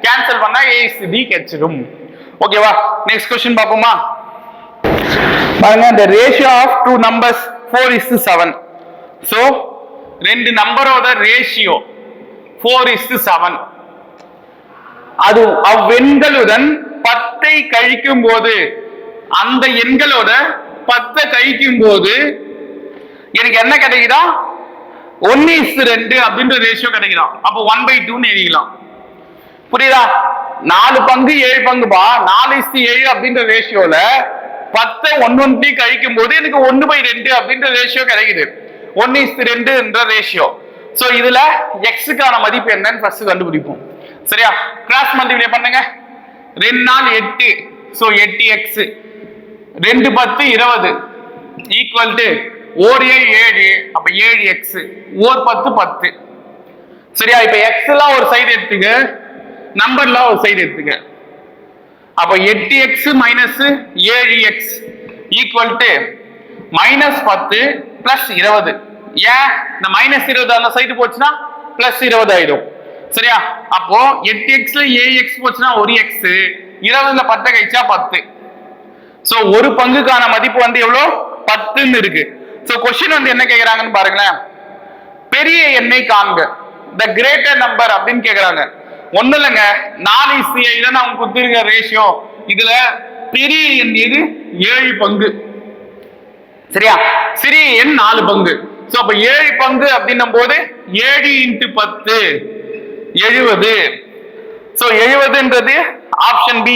கேன்சல் பண்ணா A/D கிடைச்சிடும். ஓகேவா? நெக்ஸ்ட் क्वेश्चन பாப்போமா? பாருங்க, the ratio of two numbers 4:7. so ரெண்டு நம்பரோட ரேஷியோ 4:7. அது அவ்வெண்களுடன் 10 கழிக்கும் போது, அந்த எண்களோட 10 கழிக்கும் போது எனக்கு என்ன கிடைக்குதா? 1:2 அப்படின்ற ரேஷியோ கிடைக்குதான். அப்போ 1/2 எழுதிக்கலாம். புரியுதா? 4 பங்கு 7 பங்குபா. 4:7 அப்படின்ற ரேஷியோல 10 1 கழிக்கும் போது எனக்கு 1/2 அப்படின்ற ரேஷியோ கிடைக்குது. 1:2 என்ற ரேஷியோ. சோ இதுல எக்ஸுக்கான மதிப்பு என்னன்னு ஃபர்ஸ்ட் கண்டுபிடிப்போம். சரியா? கிராஸ் மல்டிப்ளை பண்ணுங்க. 2 4 8. So 8x 2 10 20 equal to 1 7. அப்ப 7x 1 10 10. சரியா? இப்ப எக்ஸ் எல்லாம் ஒரு சைடு எடுத்துக்க, நம்பர்லாம் ஒரு சைடு எடுத்துக்க. அப்ப 8x minus 7x equal to -10 plus 20. ஏன் இந்த -20 அந்த சைடு போச்சுன்னா பிளஸ் 20 ஆயிடும். சரியா? அப்போ 8xல ax போச்சுன்னா 1x, 20ல 10 கழிச்சா 10. சோ ஒரு பங்குக்கான மதிப்பு வந்து எவ்வளவு? 10ன்னு இருக்கு. சோ क्वेश्चन வந்து என்ன கேக்குறாங்கன்னு பாருங்களேன். பெரிய எண்ணை காண்க, the greater number அப்படின்னு கேக்குறாங்க. ஒண்ணு இல்லைங்க, 4:7 தான் அவங்க கொடுத்திருக்க ரேஷியோ. இதுல பெரிய எண் எது? 7 பங்கு. சரியா? சிறிய எண் 4 பங்கு. சோ அப்ப 7 பங்கு அப்படின்னும் போது 7 × 10 70. சோ 70ன்றது ஆப்ஷன் பி.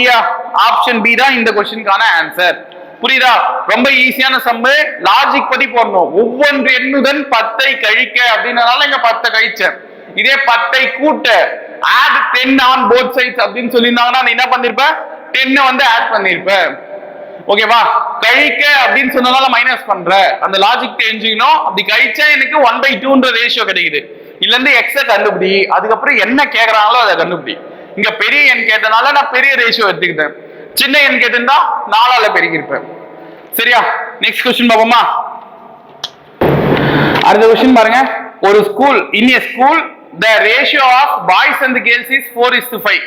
ஆப்ஷன் பி தான் இந்த क्वेश्चनக்கான ஆன்சர். புரியுதா? ரொம்ப ஈஸியான சம்மு. லாஜிக் படி போடணும். ஒவ்வொன்று எண்ணுடன் 10 கழிக்க அப்படின்றனால இங்க 10 கழிச்சேன். இதே 10 கூட்ட add 10 on both sides அப்படின்னு சொல்லியிருந்தாங்கன்னா நீ என்ன பண்ணிருப்ப? 10 வந்து ஆட் பண்ணிருப்ப. ஓகேவா? கழிக்க அப்படின்னு சொன்னதால மைனஸ் பண்ற. அந்த லாஜிக் தெரிஞ்சுக்கணும். அப்படி கழிச்சா எனக்கு 1/2ன்ற ரேஷியோ கிடைக்குது. இல்ல இருந்து எக்ஸ கண்டுபிடி, அதுக்கப்புறம் என்ன கேக்குறாங்களோ அதை கண்டுபிடி. இங்க பெரிய எண் கேட்டனால நான் பெரிய ரேஷியோ எடுத்துக்கிட்டேன். சின்ன எண் கேட்டிருந்தா 4ஆல பெருக்கிருப்பேன். சரியா? நெக்ஸ்ட் क्वेश्चन பாப்போமா? அடுத்த क्वेश्चन பாருங்க. ஒரு school, in a school the ratio of boys and girls is 4:5.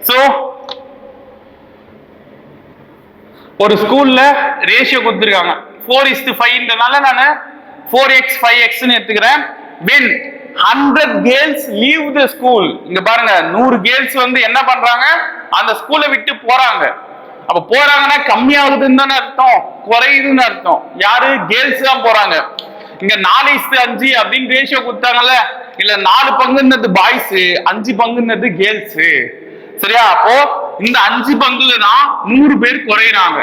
so ஒரு ஸ்கூல்ல ரேஷியோ கொடுத்திருக்காங்க 4:5ன்றனால நான் 4x 5x ன்னு எடுத்துக்கிறேன். when 100 girls leave the school. இங்க பாருங்க, 100 girls வந்து என்ன பண்றாங்க? அந்த ஸ்கூலை விட்டு போறாங்க. அப்ப போறாங்கன்னா கம்மியாகுதுன்னு தானே அர்த்தம், குறையுதுன்னு அர்த்தம். யாரு? கேர்ள்ஸ் தான் போறாங்க. இங்க 4:5 அப்படின்னு ரேஷியோ கொடுத்தாங்கல்ல, இல்ல 4 பங்குன்றது பாய்ஸ், 5 பங்குன்றது கேர்ள்ஸ். சரியா? அப்போ இந்த 5 பங்குல தான் 100 பேர் குறையிறாங்க,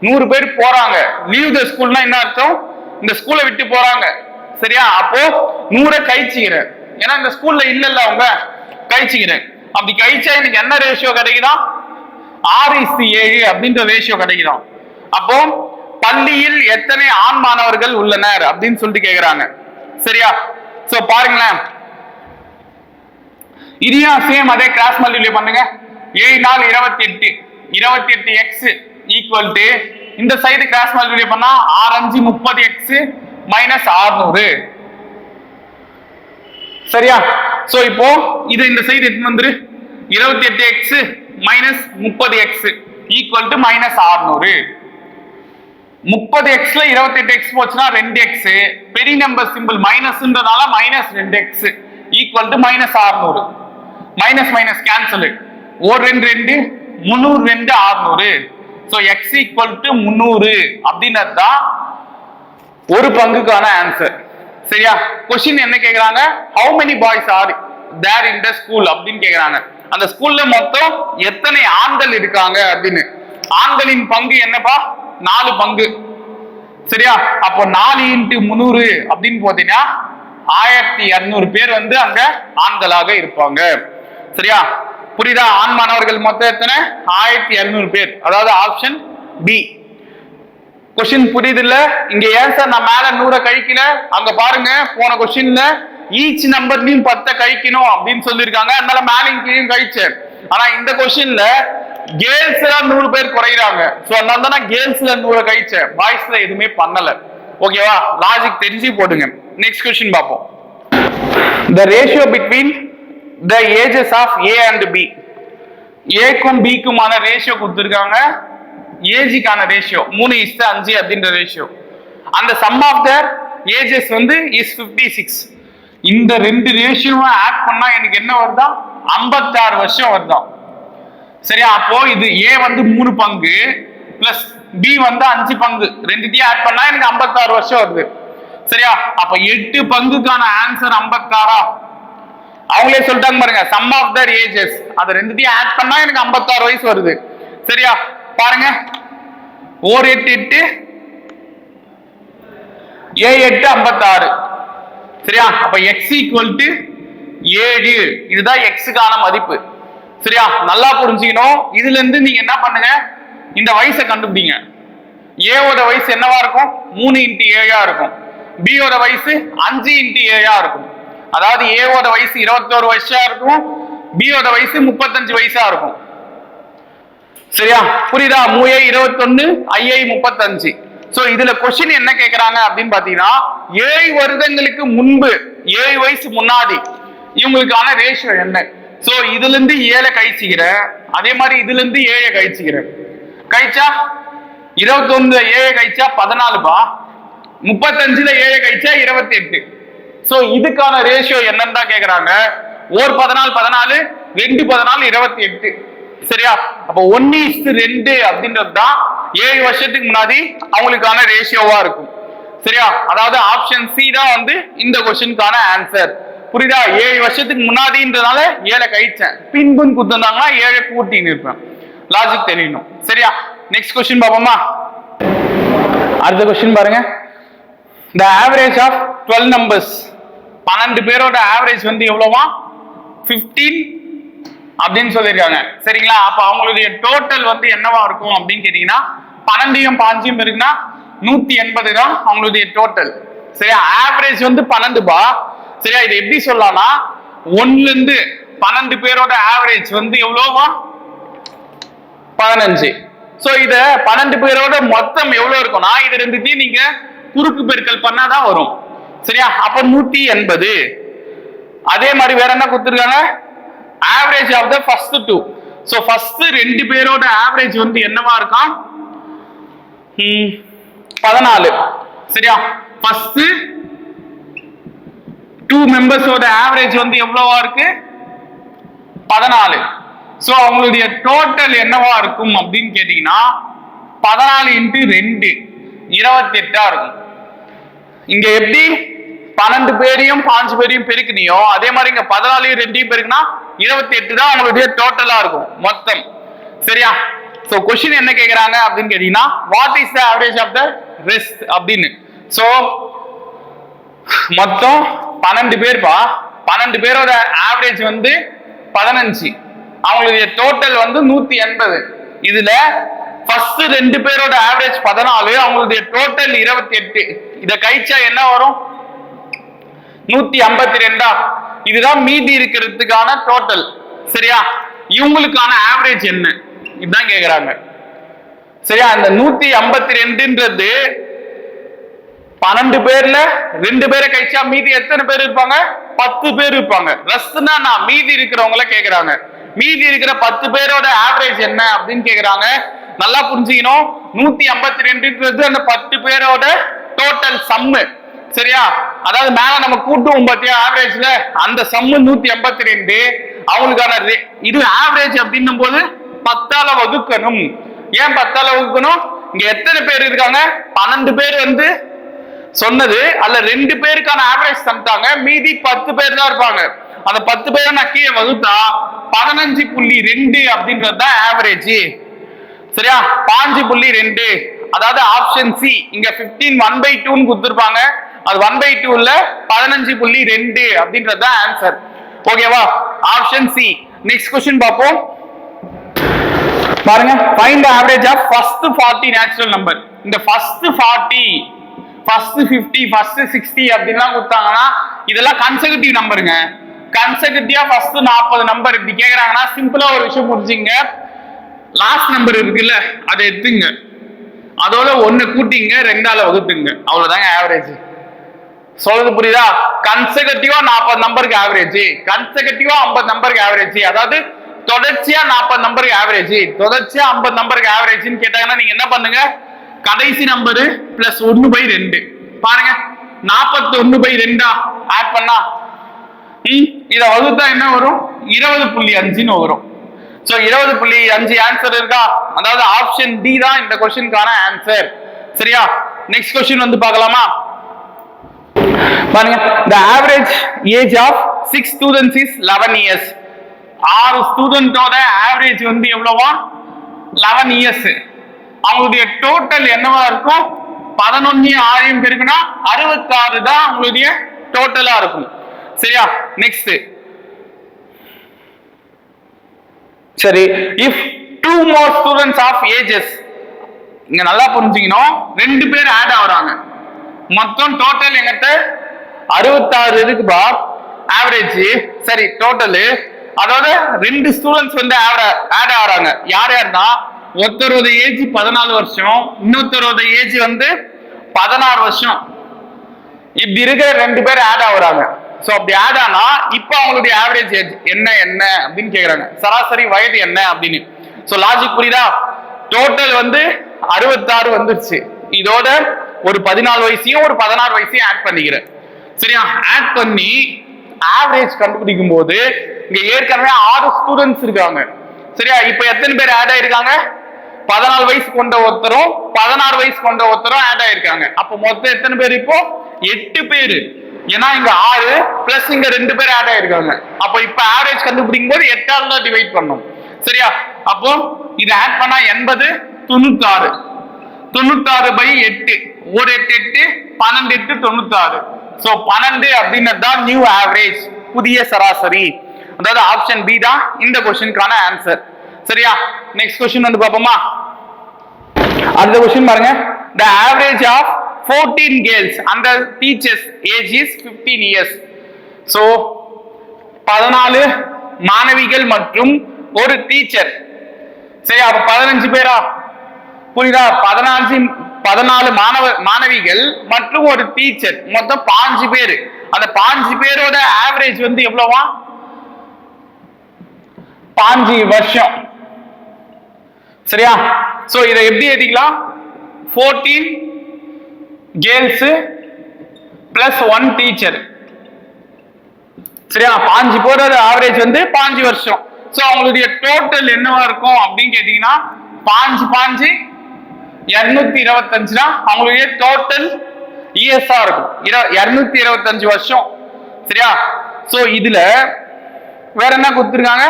100 பேர் போறாங்க. லீவ் த ஸ்கூல்னா என்ன அர்த்தம்? இந்த ஸ்கூலை விட்டு போறாங்க. சரியா? அப்போ 100 கழிச்சுக்கிறேன். ஏன்னா இந்த ஸ்கூல்ல இல்ல அவங்க, கழிச்சுக்கிறேன். அப்படி கழிச்சா எனக்கு என்ன ரேஷியோ கிடைக்குதா? 6:7 அப்படின்ற ரேஷியோ கிடைக்குதான். அப்போ பள்ளியில் எத்தனை ஆண் மாணவர்கள் உள்ளனர் அப்படின்னு சொல்லிட்டு கேக்குறாங்க. சரியா? சோ பாருங்களேன், இதையா சேம் அதே கிராஸ் மல்டிப்ளை பண்ணுங்க. 7 4 28 28x ஈக்குவல் டு இந்த சைடு கிராஸ் மல்டிப்ளை பண்ணா 6 5 30x மைனஸ் 600. சரியா? சோ இப்போ இது இந்த சைடு எடுத்து வந்துரு. 28x minus 30x equal to minus 600. 30xல 28x போச்சுன்னா 2x. பெரிய நம்பர் சிம்பிள் மைனஸ்ன்றதால minus 2x equal to minus 600. Minus minus cancel. 1 2 2 300 600. So x equal to 300 அப்படின்றது தான் ஒரு பங்குக்கான ஆன்சர். சரியா? क्वेश्चन என்ன கேக்குறாங்க? how many boys are there in the school அப்படின்னு கேக்குறாங்க. அந்த ஸ்கூல்ல மொத்தம் எத்தனை ஆண்கள் இருக்காங்க அப்படின்னு. ஆண்களின் பங்கு என்னப்பா? 4 பங்கு. சரியா? அப்போ 4 × 300 அப்படின்னு போத்தீங்கன்னா 1200 பேர் வந்து அங்க ஆண்களாக இருப்பாங்க. சரியா? புரியுதா? ஆண் மாணவர்கள் மொத்தம் எத்தனை? 1200 பேர். அதாவது ஆப்ஷன் பி. கொஸ்டின் புரியுது இல்ல? இங்க ஏன் சார் நான் மேல 100 கழிக்கல? அங்க பாருங்க, போன கொஸ்டின்ல ஈச் நம்பர்லயும் 10 கழிக்கணும் அப்படின்னு சொல்லியிருக்காங்க. அதனால மேலையும் கீழையும் கழிச்சேன். ஆனா இந்த கொஸ்டின்ல கேர்ள்ஸ்ல 100 பேர் குறைகிறாங்க. சோ அதனால தான் நான் கேர்ள்ஸ்ல 100 கழிச்சேன், பாய்ஸ்ல எதுவுமே பண்ணல. ஓகேவா? லாஜிக் தெரிஞ்சு போடுங்க. நெக்ஸ்ட் கொஸ்டின் பார்ப்போம். The ratio between the ages of A and B. ஏக்கும் பிக்குமான ரேஷியோ கொடுத்திருக்காங்க. ஏஜுக்கான ரேஷியோ 3:5 அப்படின்ற ரேஷியோ. அந்த சம் ஆஃப் தேர் ஏஜஸ் வந்து இஸ் 56. இந்த ரெண்டு ரேஷியோவை ஆட் பண்ணா எனக்கு என்ன வருதா? 56 வருஷம் வருதா? சரியா? அப்போ இது ஏ வந்து 3 பங்கு பிளஸ் பி வந்து 5 பங்கு, ரெண்டுத்தையும் ஆட் பண்ணா எனக்கு 56 வருஷம் வருது. சரியா? அப்ப 8 பங்குக்கான ஆன்சர் 56. அவங்களே சொல்லிட்டாங்க பாருங்க, சம் ஆஃப் தர் ஏஜஸ். அது ரெண்டுத்தையும் ஆட் பண்ணா எனக்கு 56 வயசு வருது. சரியா? பாருங்க, 4 8 8 ஏ 8 56. சரியா? அப்ப x ஈக்குவல் டு 7. இதுதான் எக்ஸுக்கான மதிப்பு. சரியா? நல்லா புரிஞ்சுக்கணும். இதுல இருந்து நீங்க என்ன பண்ணுங்க, இந்த வயசை கண்டுபிடிங்க. ஏவோட வயசு என்னவா இருக்கும்? 3 × 7 இருக்கும். பியோட வயசு 5 × 7 இருக்கும். அதாவது ஏவோட வயசு 21 வயசா இருக்கும், பியோட வயசு 35 வயசா இருக்கும். சரியா? புரியுதா? 3 21 ஐ 35. சோ இதுல கொஸ்டின் என்ன கேக்குறாங்க அப்படின்னு பாத்தீங்கன்னா, 7 வருடங்களுக்கு முன்பு, 7 வயசு முன்னாடி இவங்களுக்கான ரேஷியோ என்ன? சோ இதுல இருந்து 7 கழிச்சுக்கிறேன், அதே மாதிரி இதுல இருந்து 7 கழிச்சுக்கிறேன். கழிச்சா 21 7 கழிச்சா 14 பா, 35ல 7 கழிச்சா 28. சோ இதுக்கான ரேஷியோ என்னன்னு தான் கேக்குறாங்க. 1 14 14, 2 14 28. சரியா? அப்ப 1:2 அப்படின்றது தான் 7 வருஷத்துக்கு முன்னாடி அவங்களுக்கான ரேஷியோவா இருக்கும். சரியா? அதாவது ஆப்ஷன் சி தான் வந்து இந்த கொஸ்டினுக்கான ஆன்சர். புரியுதா? 7 வருஷத்துக்கு முன்னாடின்றதால 7 கழிச்சேன், பின்புன்னு கொடுத்திருந்தாங்கன்னா 7 கூட்டின்னு இருப்பேன். லாஜிக் தெரியணும். சரியா? நெக்ஸ்ட் கொஸ்டின் பாப்போமா? அடுத்த கொஸ்டின் பாருங்க. The average of 12 numbers. 12 பேரோட ஆவரேஜ் வந்து எவ்வளவா? 15 அப்படின்னு சொல்லியிருக்காங்க. சரிங்களா? அப்ப அவங்களுடைய டோட்டல் வந்து என்னவா இருக்கும் அப்படின்னு கேட்டீங்கன்னா, 12யும் 5யும் இருக்குன்னா 180 தான் அவங்களுடைய டோட்டல். சரியா? ஆவரேஜ் வந்து 12 பா. சரியா? இது எப்படி சொல்லலாம்னா, 1ல இருந்து 12 பேரோட ஆவரேஜ் வந்து எவ்வளோவா? 15. சோ இத 12 பேரோட மொத்தம் எவ்வளவு இருக்கும்னா, இது ரெண்டுத்தையும் நீங்க குறுக்கு பெருக்கல் பண்ணாதான் வரும். சரியா? அப்ப 180. அதே மாதிரி வேற என்ன கொடுத்திருக்காங்க? Average of the first 2. So first 2 பேரோட ஆவரேஜ் வந்து என்னவா இருக்கும்? 14. சரியா? ஃபர்ஸ்ட் 2 மெம்பர்ஸோட ஆவரேஜ் வந்து எவ்வளவா இருக்கு? 14. சோ அவங்களுடைய டோட்டல் என்னவா இருக்கும் அப்படின்னு கேட்டீங்கன்னா, 14 × 2 28 இருக்கும். இங்க எப்படி 12 பேரையும் 5 பேரையும் பெருக்கினியோ, அதே மாதிரி இங்க 14 2 பெருக்குனா 28 தான் அவங்களுடைய டோட்டலா இருக்கும் மொத்தம். சரியா? சோ கொஸ்டின் என்ன கேக்குறாங்க அப்படின்னு கேட்டீங்கன்னா, what is the average of the rest அப்படின்னு. சோ மொத்தம் 12 பேர்ப்பா. 12 பேரோட ஆவரேஜ் வந்து 15, அவங்களுடைய டோட்டல் வந்து 180. இதுல ஃபர்ஸ்ட் 2 பேரோட ஆவரேஜ் 14, அவங்களுடைய டோட்டல் 28. இத கழிச்சா என்ன வரும்? 152. இதுதான் மீதி இருக்கிறதுக்கான டோட்டல். சரியா? இவங்களுக்கான ஆவரேஜ் என்ன இதுதான் கேக்குறாங்க. சரியா? இந்த 152ன்றது 12 பேர்ல 2 பேரை கழிச்சா மீதி எத்தனை பேர் இருப்பாங்க? 10 பேர் இருப்பாங்க. ரெஸ்ட்னா நான் மீதி இருக்கிறவங்கள கேக்குறாங்க. மீதி இருக்கிற 10 பேரோட ஆவரேஜ் என்ன அப்படின்னு கேக்குறாங்க. நல்லா புரிஞ்சுக்கணும். 152ன்றது அந்த 10 பேரோட டோட்டல் சம்மு. சரியா? அதாவது மேல நம்ம கூட்டுவோம் பாத்தியா ஆவரேஜ்ல, அந்த சம்மு 182. அவங்களுக்கான இது ஆவரேஜ் அப்படின்னும் போது 10ஆல வகுக்கணும். ஏன் 10ஆல வகுக்கணும்? இங்க எத்தனை பேர் இருக்காங்க? 12 பேர் வந்து சொன்னது, அதுல 2 பேருக்கான ஆவரேஜ் தந்தாங்க, மீதி 10 பேர் தான் இருப்பாங்க. அந்த 10 பேரை நான் கீழே வகுத்தா 15.2 அப்படின்றது தான் ஆவரேஜ். சரியா? 5.2. அதாவது ஆப்ஷன் சி. இங்க 15 1/2 கொடுத்திருப்பாங்க, அது 1/2 15.2 அப்படின்றது தான் ஆன்சர். ஓகேவா? Option C. நெக்ஸ்ட் क्वेश्चन பாப்போம். பாருங்க, find the average of first 40 natural number. இந்த first 40, first 50, first 60 அப்படிலாம் கொடுத்தாங்கன்னா இதெல்லாம் கன்செகட்டிவ் நம்பருங்க. கன்செகட்டிவா ஃபர்ஸ்ட் 40 நம்பர் இப்படி கேக்குறாங்கன்னா சிம்பிளா ஒரு விஷயம் புரிஞ்சுங்க. லாஸ்ட் நம்பர் இருக்குல்ல அதை எடுத்துங்க, அதோட ஒன்னு கூட்டிங்க, 2ஆல வகுத்துங்க, அவ்வளவுதாங்க ஆவரேஜ். சொல்றது புரியுதா? கன்செகட்டிவா 40 நம்பருக்கு ஆவரேஜ், கன்செகட்டிவா 50 நம்பருக்கு ஆவரேஜ், அதாவது தொடர்ச்சியா 40 நம்பருக்கு ஆவரேஜ், தொடர்ச்சியா 50 நம்பருக்கு ஆவரேஜ்னு கேட்டாங்கன்னா நீங்க என்ன பண்ணுங்க, கடைசி நம்பரு பிளஸ் 1/2 பாருங்க, 41/2 ஆட் பண்ணா இத வகுத்தா என்ன வரும்? 20.5 வரும். சோ 20.5 ஆன்சர் இருக்கா? அதாவது ஆப்ஷன் டி தான் இந்த क्वेश्चनக்கான ஆன்சர். சரியா? நெக்ஸ்ட் क्वेश्चन வந்து பார்க்கலாமா? பாருங்க, the average age of 6 students is 11 years. 6 ஸ்டூடெண்டோட average வந்து எவ்வளவா? 11 இயர்ஸ். அவங்களுடைய டோட்டல் என்னவா இருக்கும்? 11 6 பெருக்குனா 66 தான் அவங்களுடைய டோட்டலா இருக்கும். சரியா? நெக்ஸ்ட், சரி, if two more students of ages, இங்க நல்லா புரிஞ்சுக்கணும், 2 பேர் ஆட் ஆவறாங்க, மொத்தம் டோட்டல் எங்கிட்ட 66 இருக்குப்பா ஆவரேஜ். சரி, டோட்டல் அதோட 2 ஸ்டூடெண்ட்ஸ் வந்து ஆட் ஆவறாங்க. யார் யாருன்னா, ஒருத்தரோட ஏஜ் 14 வருஷம், இன்னொருத்தரோட ஏஜ் வந்து 16 வருஷம். இப்படி இருக்கிற 2 பேர் ஆட் ஆவறாங்க. சோ அப்படி ஆட் ஆனா இப்போ அவங்களுடைய ஆவரேஜ் ஏஜ் என்ன என்ன அப்படின்னு கேக்குறாங்க, சராசரி வயது என்ன அப்படின்னு. சோ லாஜிக் புரியுதா? டோட்டல் வந்து 66 வந்துருச்சு, இதோட ஒரு 14 வயசையும் ஒரு 16 வயசையும் ஆட் பண்ணிக்கிறேன். சரியா? ஆட் பண்ணி ஆவரேஜ் கண்டுபிடிக்கும் போது இங்க ஏற்கனவே 6 ஸ்டூடெண்ட்ஸ் இருக்காங்க. சரியா? இப்போ எத்தனை பேர் ஆட் ஆயிருக்காங்க? 14 வயசு கொண்ட ஒருத்தரும் 16 வயசு கொண்ட ஒருத்தரும் ஆட் ஆயிருக்காங்க. அப்போ மொத்தம் எத்தனை பேர்? இப்போ 8 பேரு. ஏன்னா இங்க 6 பிளஸ் இங்க 2 பேர் ஆட் ஆயிருக்காங்க. அப்போ இப்ப ஆவரேஜ் கண்டுபிடிக்கும் போது 8ஆல தான் டிவைட் பண்ணும். சரியா? அப்போ இது ஆட் பண்ணா 80, 96, 96/8, ஒரு 8 8, 12 8 96. சோ 12 அப்படின்றது தான் நியூ ஆவரேஜ், புதிய சராசரி. அதாவது ஆப்ஷன் பி தான் இந்த क्वेश्चनக்கான ஆன்சர். சரியா? நெக்ஸ்ட் क्वेश्चन வந்து பாப்போமா? அடுத்த क्वेश्चन பாருங்க, the average of 14 girls and the teachers age is 15 years. So 14 மாணவிகள் மற்றும் ஒரு டீச்சர். சரி, அப்ப 15 பேரா? புரியுதா? 14 மாணவிகள் மற்றும் ஒரு டீச்சர், மொத்தம் 5 பேர். அந்த 5 பேரோட ஆவரேஜ் வந்து எவ்வளவா? 5 வருஷம். சரியா? சோ இதை எப்படி எழுதிக்கலாம்? 14 கேர்ள்ஸ் பிளஸ் 1 டீச்சர். சரியா? 5 பேரோட ஆவரேஜ் வந்து 5 வருஷம். சோ அவங்களுடைய டோட்டல் என்னவா இருக்கும் அப்படின்னு கேட்டீங்கன்னா 5 225 தான் அவங்களுடைய டோட்டல் இயர்ஸா இருக்கும். 225 வருஷம். சரியா? சோ இதுல வேற என்ன கொடுத்திருக்காங்க?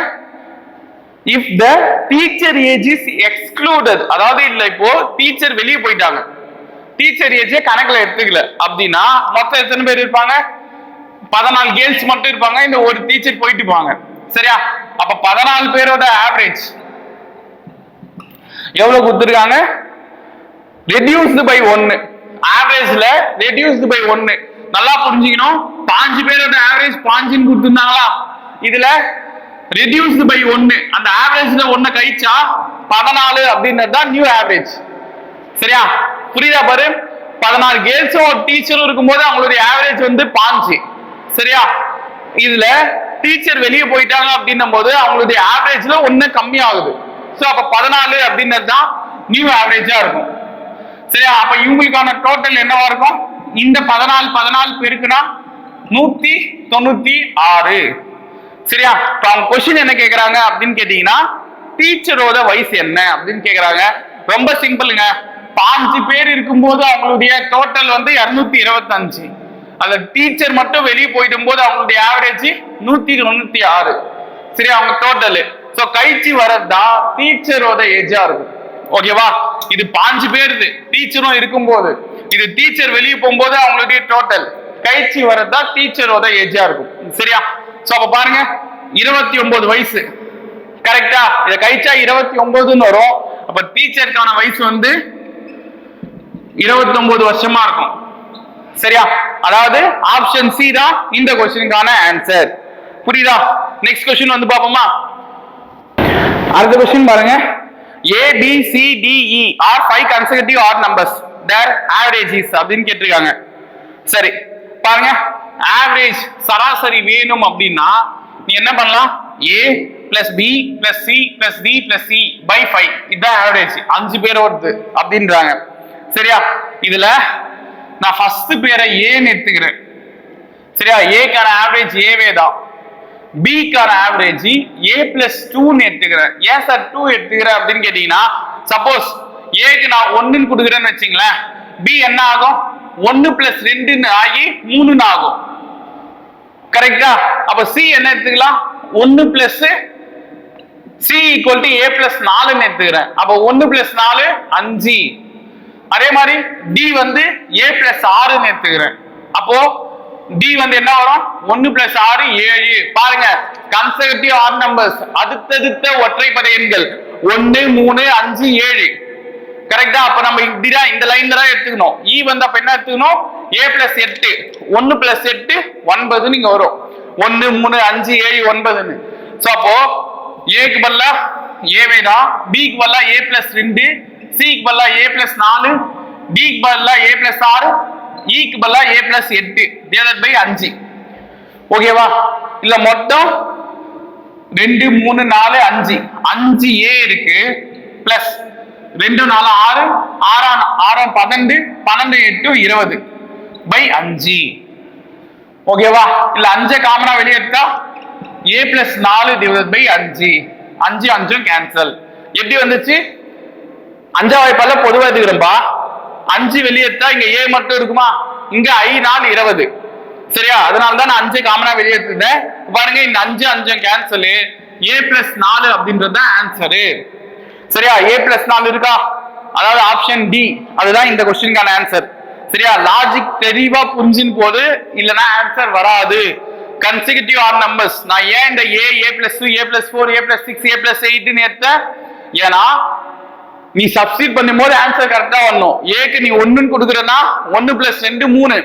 if the teacher age is excluded, அதாவது இல்ல இப்போ டீச்சர் வெளியே போயிட்டாங்க, டீச்சர் ஏஜ் கணக்குல எடுத்துக்கல அப்படின்னா மொத்தம் எத்தனை பேர் இருப்பாங்க? 14 கேர்ள்ஸ் மட்டும் இருப்பாங்க, இந்த ஒரு டீச்சர் போயிட்டு போவாங்க. சரியா? அப்ப 14 பேரோட ஆவரேஜ் எவ்வளவு கொடுத்திருக்காங்க? Reduced by 1. ஆவரேஜ்ல ரெடியூஸ்டு பை 1. நல்லா புரிஞ்சுக்கணும், 5 பேரோட ஆவரேஜ் 5 கொடுத்திருந்தாங்களா, இதுல ரெடியூஸ்டு பை 1, அந்த ஆவரேஜ்ல 1 கழிச்சா 14 அப்படின்றது தான் நியூ ஆவரேஜ். சரியா? புரியுதா பாரு? 14 கேர்ள்ஸும் ஒரு டீச்சரும் இருக்கும்போது அவங்களுடைய ஆவரேஜ் வந்து 5. சரியா? இதுல டீச்சர் வெளியே போயிட்டாங்க அப்படின்னும் போது அவங்களுடைய ஆவரேஜ்ல 1 கம்மி ஆகுது. சோ அப்ப 14 அப்படின்றது தான் நியூ ஆவரேஜா இருக்கும். சரியா? அப்ப இவங்களுக்கான டோட்டல் என்னவா இருக்கும்? இந்த 14 பெருக்குனா 196. சரியா? அவங்க கொஸ்டின் என்ன கேக்குறாங்க அப்படின்னு கேட்டீங்கன்னா டீச்சரோட வயசு என்ன அப்படின்னு கேக்குறாங்க. ரொம்ப சிம்பிளுங்க. 5 பேர் இருக்கும்போது அவங்களுடைய டோட்டல் வந்து 225. அந்த டீச்சர் மட்டும் வெளியே போயிடும் போது அவங்களுடைய ஆவரேஜ் 196. சரி, அவங்க டோட்டல். சோ கழிச்சு வரதுதான் டீச்சரோட ஏஜா இருக்கும். ஓகேவா? இது 5 பேர் டீச்சரும் இருக்கும்போது, இது டீச்சர் வெளியே போகும்போது அவங்களுடைய டோட்டல், கழிச்சு வரதுதான் டீச்சரோட ஏஜா இருக்கும். சரியா? சோ அப்ப பாருங்க 29 வயசு கரெக்டா, இத கழிச்சா 29ன்னு வரும். அப்ப டீச்சருக்கான வயசு வந்து 29 வருஷமா இருக்கும். சரியா, அதாவது ஆப்ஷன் சி தான் இந்த क्वेश्चनக்கான ஆன்சர். புரியுதா? நெக்ஸ்ட் क्वेश्चन வந்து பாப்போமா. அடுத்த क्वेश्चन பாருங்க. A B C D E are 5 consecutive odd numbers, their average is அப்படினு கேட்டிருக்காங்க. சரி பாருங்க, ஆவரேஜ் சராசரி வேணும் அப்படின்னா நீ என்ன பண்ணலாம், A plus B plus C plus D plus C by 5 இதுதான் ஆவரேஜ். 5 பேர் வருது அப்படின்றாங்க. சரியா, இதுல நான் ஃபர்ஸ்ட் பேரை ஏன்னு எடுத்துக்கிறேன். சரியா, ஏக்கான ஆவரேஜ் ஏவே தான், பிக்கான ஆவரேஜ் A plus 2ன்னு எடுத்துக்கிறேன். ஏன் சார் 2 எடுத்துக்கிறேன் அப்படின்னு கேட்டீங்கன்னா, சப்போஸ் ஏக்கு நான் 1ன்னு கொடுக்குறேன்னு வச்சுங்களேன், பி என்ன ஆகும் 1 plus 2ன்னு ஆகி 3ன்னு ஆகும். கரெக்டா, அப்ப சி என்ன எடுத்துக்கலாம் 1 plus C equal to A plus 4ன்னு எடுத்துக்கிறேன். அப்ப 1 plus 4 5. அதே மாதிரி D வந்து A plus 6ன்னு எடுத்துக்கிறேன். அப்போ D வந்து என்ன வரும் 1 plus 6 7. பாருங்க, கன்செகட்டிவ் ஆட் நம்பர்ஸ், அடுத்தடுத்த ஒற்றைப்படை எண்கள் 1 3 5 7. கரெக்டா, அப்ப நம்ம இப்படிதான் இந்த லைன்ல தான் எடுத்துக்கணும். E வந்து அப்ப என்ன எடுத்துக்கணும் A plus 8 1 plus 8 9 நீங்க வரும். 1 3 5 7 9ன்னு. சோ அப்போ A க்கு பதிலா A வே தான், B க்கு பதிலா A plus 2, C க்கு பதிலா A plus 4, D க்கு பதிலா A plus 6, E க்கு பதிலா A plus 8 divided by 5. ஓகேவா, இல்ல மொத்தம் 2 3 4 5 5 A இருக்கு பிளஸ் 2 4 6 6 12 12 8 20 by 5. ஓகேவா, இல்ல 5 காமனா வெளிய எடுத்தா A plus 4 divided by 5. 5 5 cancel. எப்படி வந்துச்சு, 5 வாய்ப்பால பொதுவா எடுத்துக்கிறோம்பா. 5 வெளிய எடுத்தா இங்க A மட்டும் இருக்குமா, இங்க I 4 20. சரியா, அதனால தான் நான் 5 காமனா வெளிய எடுத்துட்டேன். பாருங்க, இந்த 5 5 கேன்சல். A plus 4 அப்படின்றது தான் ஆன்சர். சரியா, A plus 4 இருக்கா, அதாவது ஆப்ஷன் டி, அதுதான் இந்த क्वेश्चनக்கான ஆன்சர். சரியா, லாஜிக் தெளிவா புரிஞ்சின் போது இல்லனா ஆன்சர் வராது. கன்செகட்டிவ் ஆட் நம்பர்ஸ், நான் ஏன் இந்த A plus 2 A plus 4 A plus 6 A plus 8 ன்னு எடுத்தேன், ஏனா நீ சப்ஸ்டிட் பண்ணும்போது ஆன்சர் கரெக்டா வரணும். ஏக்கு நீ 1ன்னு கொடுக்கறனா 1 plus 2 3.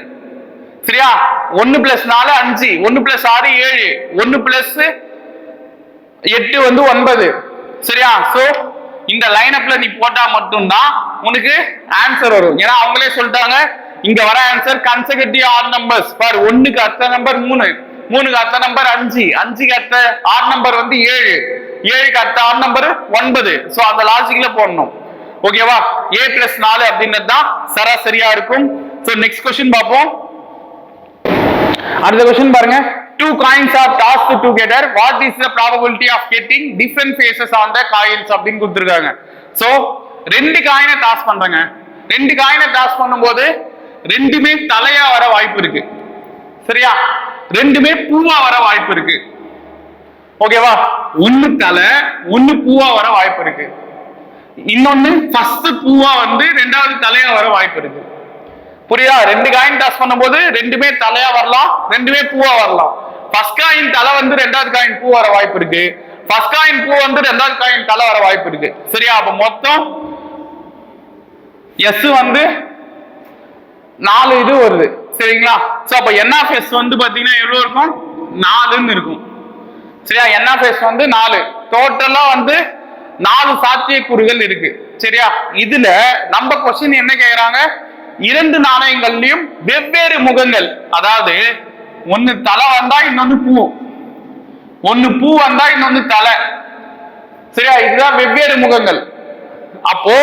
சரியா, 1 plus 4 5, 1 plus 6 7, 1 plus 8 வந்து 9. சரியா, சோ இந்த லைனப்ல நீ போட்டா மட்டும்தான் உனக்கு ஆன்சர் வரும். ஏன்னா அவங்களே சொல்லிட்டாங்க இங்க வர ஆன்சர் கன்செகட்டிவ் ஆட் நம்பர்ஸ். பார், 1க்கு அடுத்த நம்பர் 3, 3க்கு அடுத்த நம்பர் 5, 5க்கு அடுத்த ஆட் நம்பர் வந்து 7, 7க்கு அடுத்த ஆட் நம்பர் 9. சோ அந்த லாஜிக்ல போடணும். ஓகேவா, A plus 4 அப்படின்றது தான் சராசரியா இருக்கும். சோ நெக்ஸ்ட் क्वेश्चन பாப்போம். அடுத்த क्वेश्चन பாருங்க. 2 coins are tossed together, what is the probability of getting different faces on the coins அப்படின்னு கொடுத்திருக்காங்க. சோ ரெண்டு காயினை டாஸ் பண்றாங்க. ரெண்டு காயினை டாஸ் பண்ணும்போது ரெண்டுமே தலையா வர வாய்ப்பு இருக்கு. சரியா, ரெண்டுமே பூவா வர வாய்ப்பு இருக்கு. ஓகேவா, ஒன்னு தலை ஒன்னு பூவா வர வாய்ப்பு இருக்கு. இன்னொன்னு ஃபர்ஸ்ட் பூவா வந்து ரெண்டாவது தலையா வர வாய்ப்பு இருக்கு. புரியுதா, ரெண்டு காயின் டாஸ் பண்ணும்போது ரெண்டுமே தலையா வரலாம், ரெண்டுமே பூவா வரலாம். ஃபர்ஸ்ட் காயின் தலை வந்து ரெண்டாவது காயின் பூ வர வாய்ப்பு இருக்கு, ஃபர்ஸ்ட் காயின் பூ வந்து ரெண்டாவது காயின் தலை வர வாய்ப்பு இருக்கு. சரியா, அப்ப மொத்தம் எஸ் வந்து 4 இது வருது. சரிங்களா, சோ அப்ப n of s வந்து பாத்தீங்கன்னா எவ்வளவு இருக்கும் 4ன்னு இருக்கும். சரியா, n of s வந்து 4, டோட்டலா வந்து 4 சாத்தியக்கூறுகள் இருக்கு. சரியா, இதுல நம்ம क्वेश्चन என்ன கேக்குறாங்க, இரண்டு நாணயங்கள்லயும் வெவ்வேறு முகங்கள், அதாவது ஒன்னு தலை வந்தா இன்னொன்னு பூ, ஒன்னு பூ வந்தா இன்னொன்னு தலை. சரியா, இதுதான் வெவ்வேறு முகங்கள். அப்போ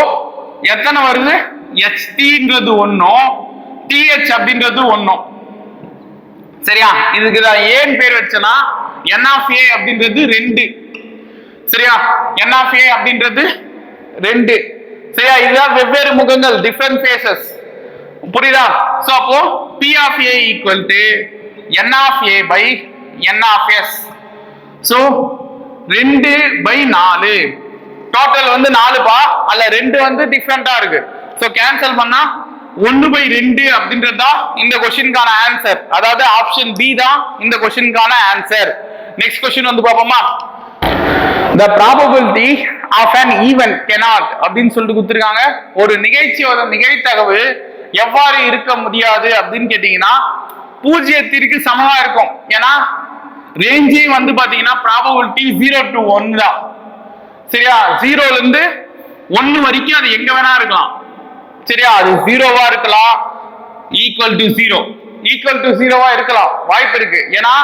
எத்தனை வருது, HTன்றது ஒன்னும் TH அப்படின்றது ஒன்னும். சரியா, இதுக்கு தான் ஏன் பேர் வச்சனா n of a அப்படின்றது 2. சரியா, n of a அப்படின்றது 2. சரியா, இதுதான் வெவ்வேறு முகங்கள், டிஃபரண்ட் ஃபேசஸ். புரியுதா, சோ அப்போ P of a equal to n of a by n of s. So 2/4 total வந்து 4 பா, அல்ல 2 வந்து டிஃபரண்டா இருக்கு. சோ கேன்சல் பண்ணா 1/2 அப்படின்றதுதான் இந்த கொஸ்டினுக்கான ஆன்சர். அதாவது ஆப்ஷன் பி தான் இந்த கொஸ்டினுக்கான ஆன்சர். நெக்ஸ்ட் கொஸ்டின் வந்து பாப்போமா. The probability of an event cannot அப்படின்னு சொல்லிட்டு கொடுத்திருக்காங்க. ஒரு நிகழ்ச்சியோட நிகழ்தகவு எவ்வாறு இருக்க முடியாது அப்படின்னு கேட்டீங்கன்னா 0க்கு சமமா இருக்கும். ஏன்னா ரேஞ்சே வந்து பாத்தீங்கன்னா ப்ராபபிலிட்டி 0 to 1 தான். சரியா, 0ல இருந்து 1 வரைக்கும் அது எங்க வேணா இருக்கலாம். சரியா, அது 0வா இருக்கலாம், ஈக்குவல் டு 0வா இருக்கலாம், வாய்ப்பு இருக்கு. ஏன்னா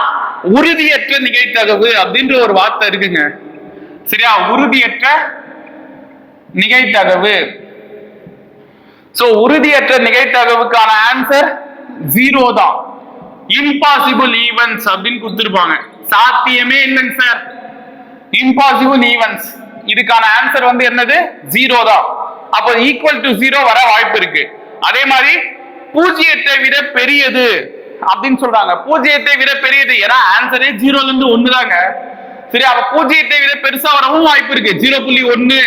உறுதியற்ற நிகழ்தகவு அப்படின்ற ஒரு வார்த்தை இருக்குங்க. சரியா, உறுதியற்ற நிகழ்தகவு. சோ உறுதியற்ற நிகழ்தகவுக்கான ஆன்சர் 0 தான். இம்பாசிபிள் ஈவென்ட்ஸ் அப்படின்னு கொடுத்திருப்பாங்க. சாத்தியமே இல்லைங்க சார், இம்பாசிபிள் ஈவென்ட்ஸ். இதுக்கான ஆன்சர் வந்து என்னது? 0 தான். அப்போ ஈக்குவல் டு 0 வர வாய்ப்பு இருக்கு. அதே மாதிரி 0த்தை விட பெரியது அப்படின்னு சொல்றாங்க. 0த்தை விட பெரியது, ஏன்னா ஆன்சரே 0ல இருந்து 1 தாங்க. சரி, அப்ப 0த்தை விட பெருசா வரவும் வாய்ப்பு இருக்கு. 0.1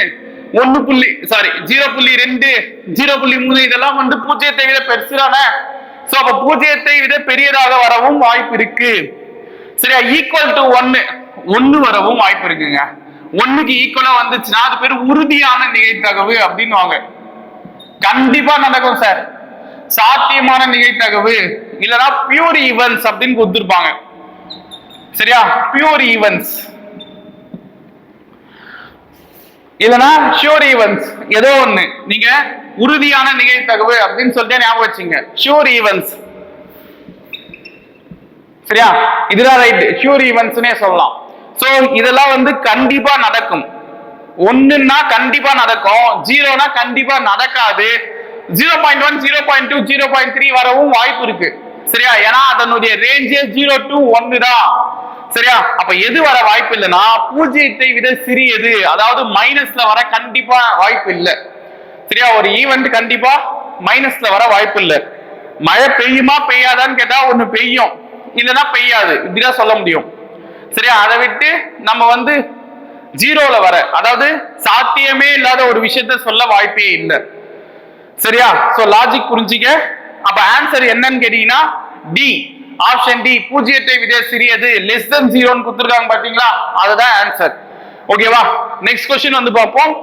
0.2 0.3 இதெல்லாம் வந்து 0த்தை விட பெருசுதானே. சோ அப்ப 0த்தை விட பெரியதாக வரவும் வாய்ப்பு இருக்கு. சரியா, ஈக்குவல் டு 1 வரவும் வாய்ப்பு இருக்குங்க. 1க்கு ஈக்குவலா வந்துச்சுன்னா அது பேர் உறுதியான நிகழ்தகவு அப்படின்னு கண்டிப்பா நடக்கும் சார். சாத்தியமான நிகழ்தகவு இல்லனா பியூர் ஈவென்ட்ஸ் அப்படின்னு கொடுத்திருப்பாங்க. சரியா, பியூர் ஈவென்ட்ஸ் இல்லனா ஷூர் ஈவென்ட்ஸ், ஏதோ ஒண்ணு. நீங்க உறுதியான நிகழ்தகவு அப்படின்னு சொல்லிட்டு ஞாபகம் வச்சுங்க. Sure events. சரியா, இதுதான் ரைட், ஷூர் ஈவென்ட்ஸ்னே சொல்லலாம். சோ இதெல்லாம் வந்து கண்டிப்பா நடக்கும். 1ன்னா கண்டிப்பா நடக்கும், 0னா கண்டிப்பா நடக்காது. 0.1 0.2 0.3 வரவும் வாய்ப்பு இருக்கு. சரியா, ஏன்னா அதனுடைய ரேஞ்சே 0 to 1 தான். சரியா, அப்ப எது வர வாய்ப்பு இல்லைன்னா 0த்தை விட சிறியது, அதாவது மைனஸ்ல வர கண்டிப்பா வாய்ப்பு இல்லை. சரியா, ஒரு ஈவென்ட் கண்டிப்பா மைனஸ்ல வர வாய்ப்பு இல்லை. மழை பெய்யுமா பெய்யாதான்னு கேட்டா ஒண்ணு பெய்யும், இல்லைன்னா பெய்யாது, இப்படிதான் சொல்ல முடியும். சரியா, அதை விட்டு நம்ம வந்து 0ல வர, அதாவது சாத்தியமே இல்லாத ஒரு விஷயத்த சொல்ல வாய்ப்பே இல்லை. சரியா, சோ லாஜிக் புரிஞ்சிக்க. அப்ப ஆன்சர் என்னன்னு கேட்டீங்கன்னா டி, ஆப்ஷன் டி, 0த்தை விட சிறியது, லெஸ் தென் 0ன்னு கொடுத்திருக்காங்க பாத்தீங்களா, அதுதான் ஆன்சர். ஓகேவா, நெக்ஸ்ட் क्वेश्चन வந்து பார்ப்போம்.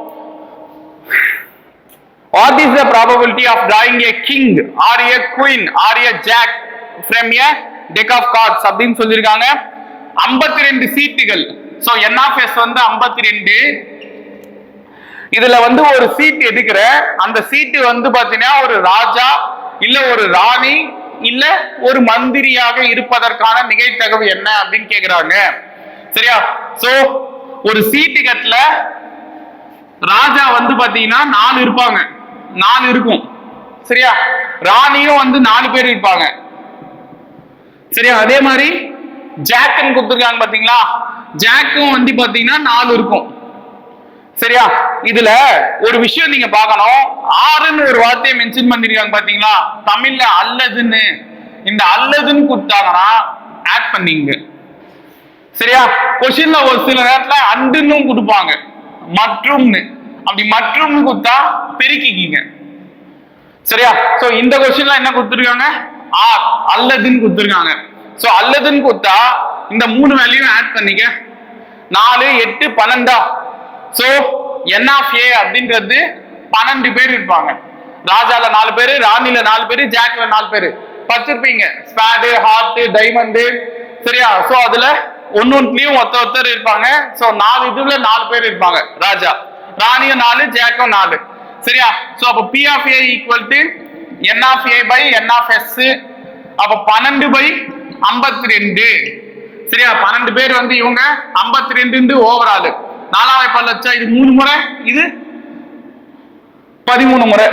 What is the probability of drawing a king or a queen or a jack from a deck of cards அப்படின்னு சொல்லிருக்காங்க. 52 சீட்டுகள். சோ n of s வந்து 52. இதுல வந்து ஒரு சீட் எடுக்கிற, அந்த சீட்டு வந்து பாத்தீங்கன்னா ஒரு ராஜா இல்ல ஒரு ராணி இல்ல ஒரு மந்திரியாக இருப்பதற்கான நிகழ்தகவு என்ன அப்படின்னு கேக்குறாங்க. சரியா, சோ ஒரு சீட்டு கட்டல ராஜா வந்து பாத்தீங்கன்னா 4 இருப்பாங்க, 4 இருக்கும். சரியா, ராணியும் வந்து 4 பேர் இருப்பாங்க. சரியா, அதே மாதிரி ஜாக்னு கொடுத்திருக்காங்க பாத்தீங்களா, ஜாக்கும் வந்து பாத்தீங்கன்னா 4 இருக்கும். சரியா, இதுல ஒரு விஷயம் நீங்க பார்க்கணும். ஆறுன்னு ஒரு வார்த்தையை மென்ஷன் பண்ணிருக்காங்க பாத்தீங்களா, தமிழ்ல அல்லதுன்னு. இந்த அல்லதுன்னு கொடுத்தாங்கன்னா ஆட் பண்ணீங்க. சரியா, கொஸ்டின்ல ஒரு சில நேரத்துல அண்டுன்னு கொடுப்பாங்க, மற்றும்னு. அப்படி மற்றும்னு கொடுத்தா பெருக்கிக்கிங்க. சரியா, சோ இந்த கொஸ்டின்ல என்ன கொடுத்திருக்காங்க, ஆர் அல்லதுன்னு கொடுத்திருக்காங்க. சோ அல்லதுன்னு கொடுத்தா இந்த 3 வேல்யூ ஆட் பண்ணிக்க. 4 8 12. சோ n of a அப்படின்றது 12 பேர் இருப்பாங்க. ராஜால 4 பேரு, ராணில 4 பேரு, ஜாக்ல 4 பேரு. பச்சிருப்பீங்க ஸ்பேடு, ஹார்ட், டைமண்ட். சரியா, சோ அதுல ஒன்னொன்னுலயும் ஒருத்தர் இருப்பாங்க. சோ 4 இதுல 4 பேர் இருப்பாங்க. ராஜா, ராணியும் 4, ஜாக்கும் 4. சரியா, சோ அப்ப p of a equal to n of a by n of s. அப்ப 12/52. சரியா, 12 பேர் வந்து இவங்க, 52 ஓவரால். 4 பல்லச்சா, இது 3 முறை, இது 13 முறை.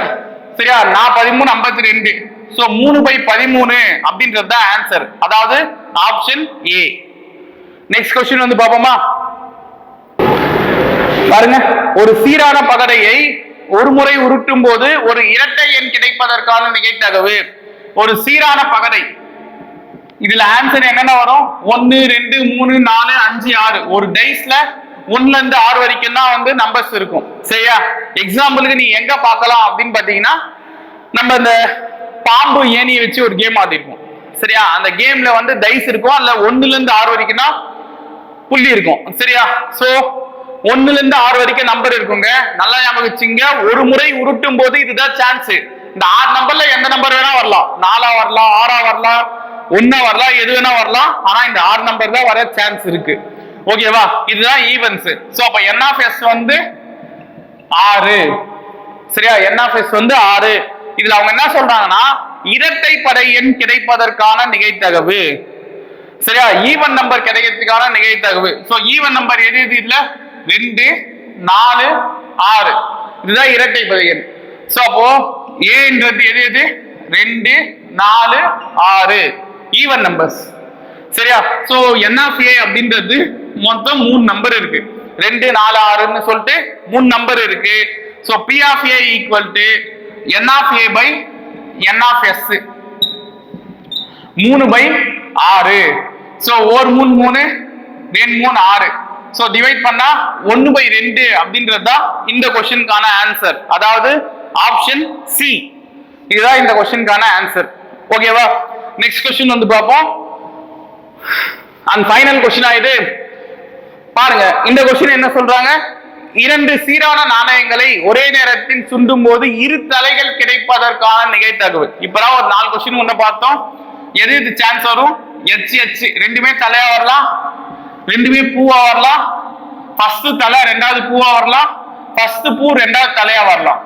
சரியா, 13 52. சோ 3/13 அப்படின்றது தான் ஆன்சர், அதாவது ஆப்ஷன் ஏ. நெக்ஸ்ட் क्वेश्चन வந்து பாப்போமா. பாருங்க, ஒரு சீரான பகடையை ஒரு முறை உருட்டும் போது ஒரு இரட்டை எண் கிடைப்பதற்கான நிகழ்தகவு. ஒரு சீரான பகடை, இதுல ஆன்சர் என்னென்ன வரும்? 1 2 3 4 5 6. ஒரு டைஸ்ல 1ல இருந்து 6 வரைக்கும் தான் வந்து நம்பர்ஸ் இருக்கும். சரியா, எக்ஸாம்பிளுக்கு நீ எங்க பார்க்கலாம் அப்படின்னு பாத்தீங்கன்னா நம்ம இந்த பாம்பு ஏணியை வச்சு ஒரு கேம் ஆடிருக்கோம். சரியா? அந்த கேம்ல வந்து டைஸ் இருக்கும். அதுல 1ல இருந்து 6 வரைக்கும்னா புள்ளி இருக்கும். சரியா? சோ 1ல இருந்து 6 வரைக்கும் நம்பர் இருக்குங்க. நல்லா ஞாபகம் வச்சுங்க. ஒரு முறை உருட்டும் போது இதுதான் சான்ஸ். இந்த 6 நம்பர்ல எந்த நம்பர் வேணா வரலாம். 4 வரலாம், 6 வரலாம், 1 வரலாம், எது வேணா வரலாம். ஆனா இந்த 6 நம்பர் தான் வர சான்ஸ் இருக்கு. ஓகேவா? இதுதான் ஈவன்ஸ். சோ அப்ப n of s வந்து 6. சரியா? n of s வந்து 6. இதுல அவங்க என்ன சொல்றாங்கன்னா இரட்டைப்படை எண் கிடைப்பதற்கான நிகழ்தகவு. சரியா? ஈவன் நம்பர் கிடைக்கிறதுக்கான நிகழ்தகவு. சோ ஈவன் நம்பர் எது எது இல்ல? 2, 4, 6. இதுதான் இரட்டைப்படை எண். சோ அப்போ ஏன்றது எது எது? 2, 4, 6 ஈவன் நம்பர்ஸ். சரியா? சோ n of a அப்படின்றது மொத்தம் 3 நம்பர் இருக்கு. 2, 4, 6ன்னு சொல்லிட்டு 3 நம்பர் இருக்கு. So p of a equal to n of a by n of s 3/6. So 1 3 3 2 3 6. So divide பண்ணா 1/2 அப்படின்றது தான் இந்த क्वेश्चनக்கான ஆன்சர். அதாவது ஆப்ஷன் சி. இதுதான் இந்த क्वेश्चनக்கான ஆன்சர். ஓகேவா? நெக்ஸ்ட் क्वेश्चन வந்து பாப்போம். அண்ட் ஃபைனல் क्वेश्चन ஆயிடு. பாருங்க இந்த क्वेश्चन என்ன சொல்றாங்க? 2 சீரான நாணயங்களை ஒரே நேரத்தில் சுண்டும் போது இரு தலைகள் கிடைப்பதற்கான நிகழ்தகவு. இப்பதான் ஒரு 4 क्वेश्चन முன்ன பார்த்தோம். எது இது சான்ஸ் வரும்? எச் எச் ரெண்டுமே தலையா வரலாம், ரெண்டுமே பூவா வரலாம். ஃபர்ஸ்ட் தலை ரெண்டாவது பூவா வரலாம், ஃபர்ஸ்ட் பூ ரெண்டாவது தலையா வரலாம்.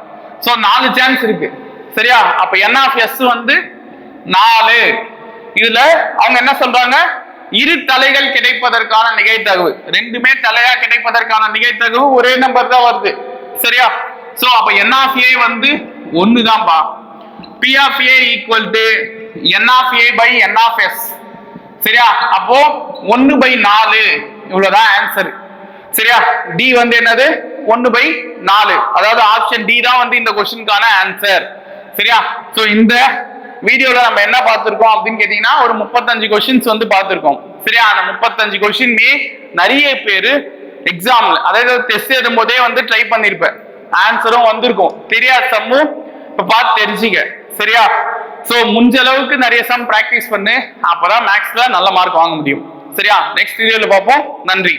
சோ 4 சான்ஸ் இருக்கு. சரியா? அப்ப n of s வந்து 4. இதுல அவங்க என்ன சொல்றாங்க? இரு தலைகள் கிடைப்பதற்கான நிகழ்தகவு. ரெண்டுமே தலையா கிடைப்பதற்கான நிகழ்தகவு ஒரே நம்பர் தான் வருது. சரியா? சோ அப்ப n of a வந்து 1 தான்பா. p of a equal to n of a by n of s. சரியா? அப்போ 1/4 இவ்வளவுதான் ஆன்சர். சரியா? டி வந்து என்னது? 1/4. அதாவது ஆப்ஷன் டி தான் வந்து இந்த क्वेश्चनக்கான ஆன்சர். சரியா? சோ இந்த வீடியோல நம்ம என்ன பார்த்திருக்கோம் அப்படின்னு கேட்டீங்கன்னா ஒரு 35 क्वेश्चंस வந்து பார்த்திருக்கோம். சரியா? அந்த 35 क्वेश्चनமே நிறைய பேர் எக்ஸாம்ல அதாவது டெஸ்ட் எழுதும் போதே வந்து ட்ரை பண்ணிருப்பேன். ஆன்சரும் வந்திருக்கும். தெரியாத சம்மும் இப்ப பார்த்து தெரிஞ்சுங்க. சரியா? சோ முடிஞ்ச அளவுக்கு நிறைய சம் பிராக்டிஸ் பண்ணு. அப்பதான் மேக்ஸ்ல நல்ல மார்க் வாங்க முடியும். சரியா? நெக்ஸ்ட் வீடியோல பார்ப்போம். நன்றி.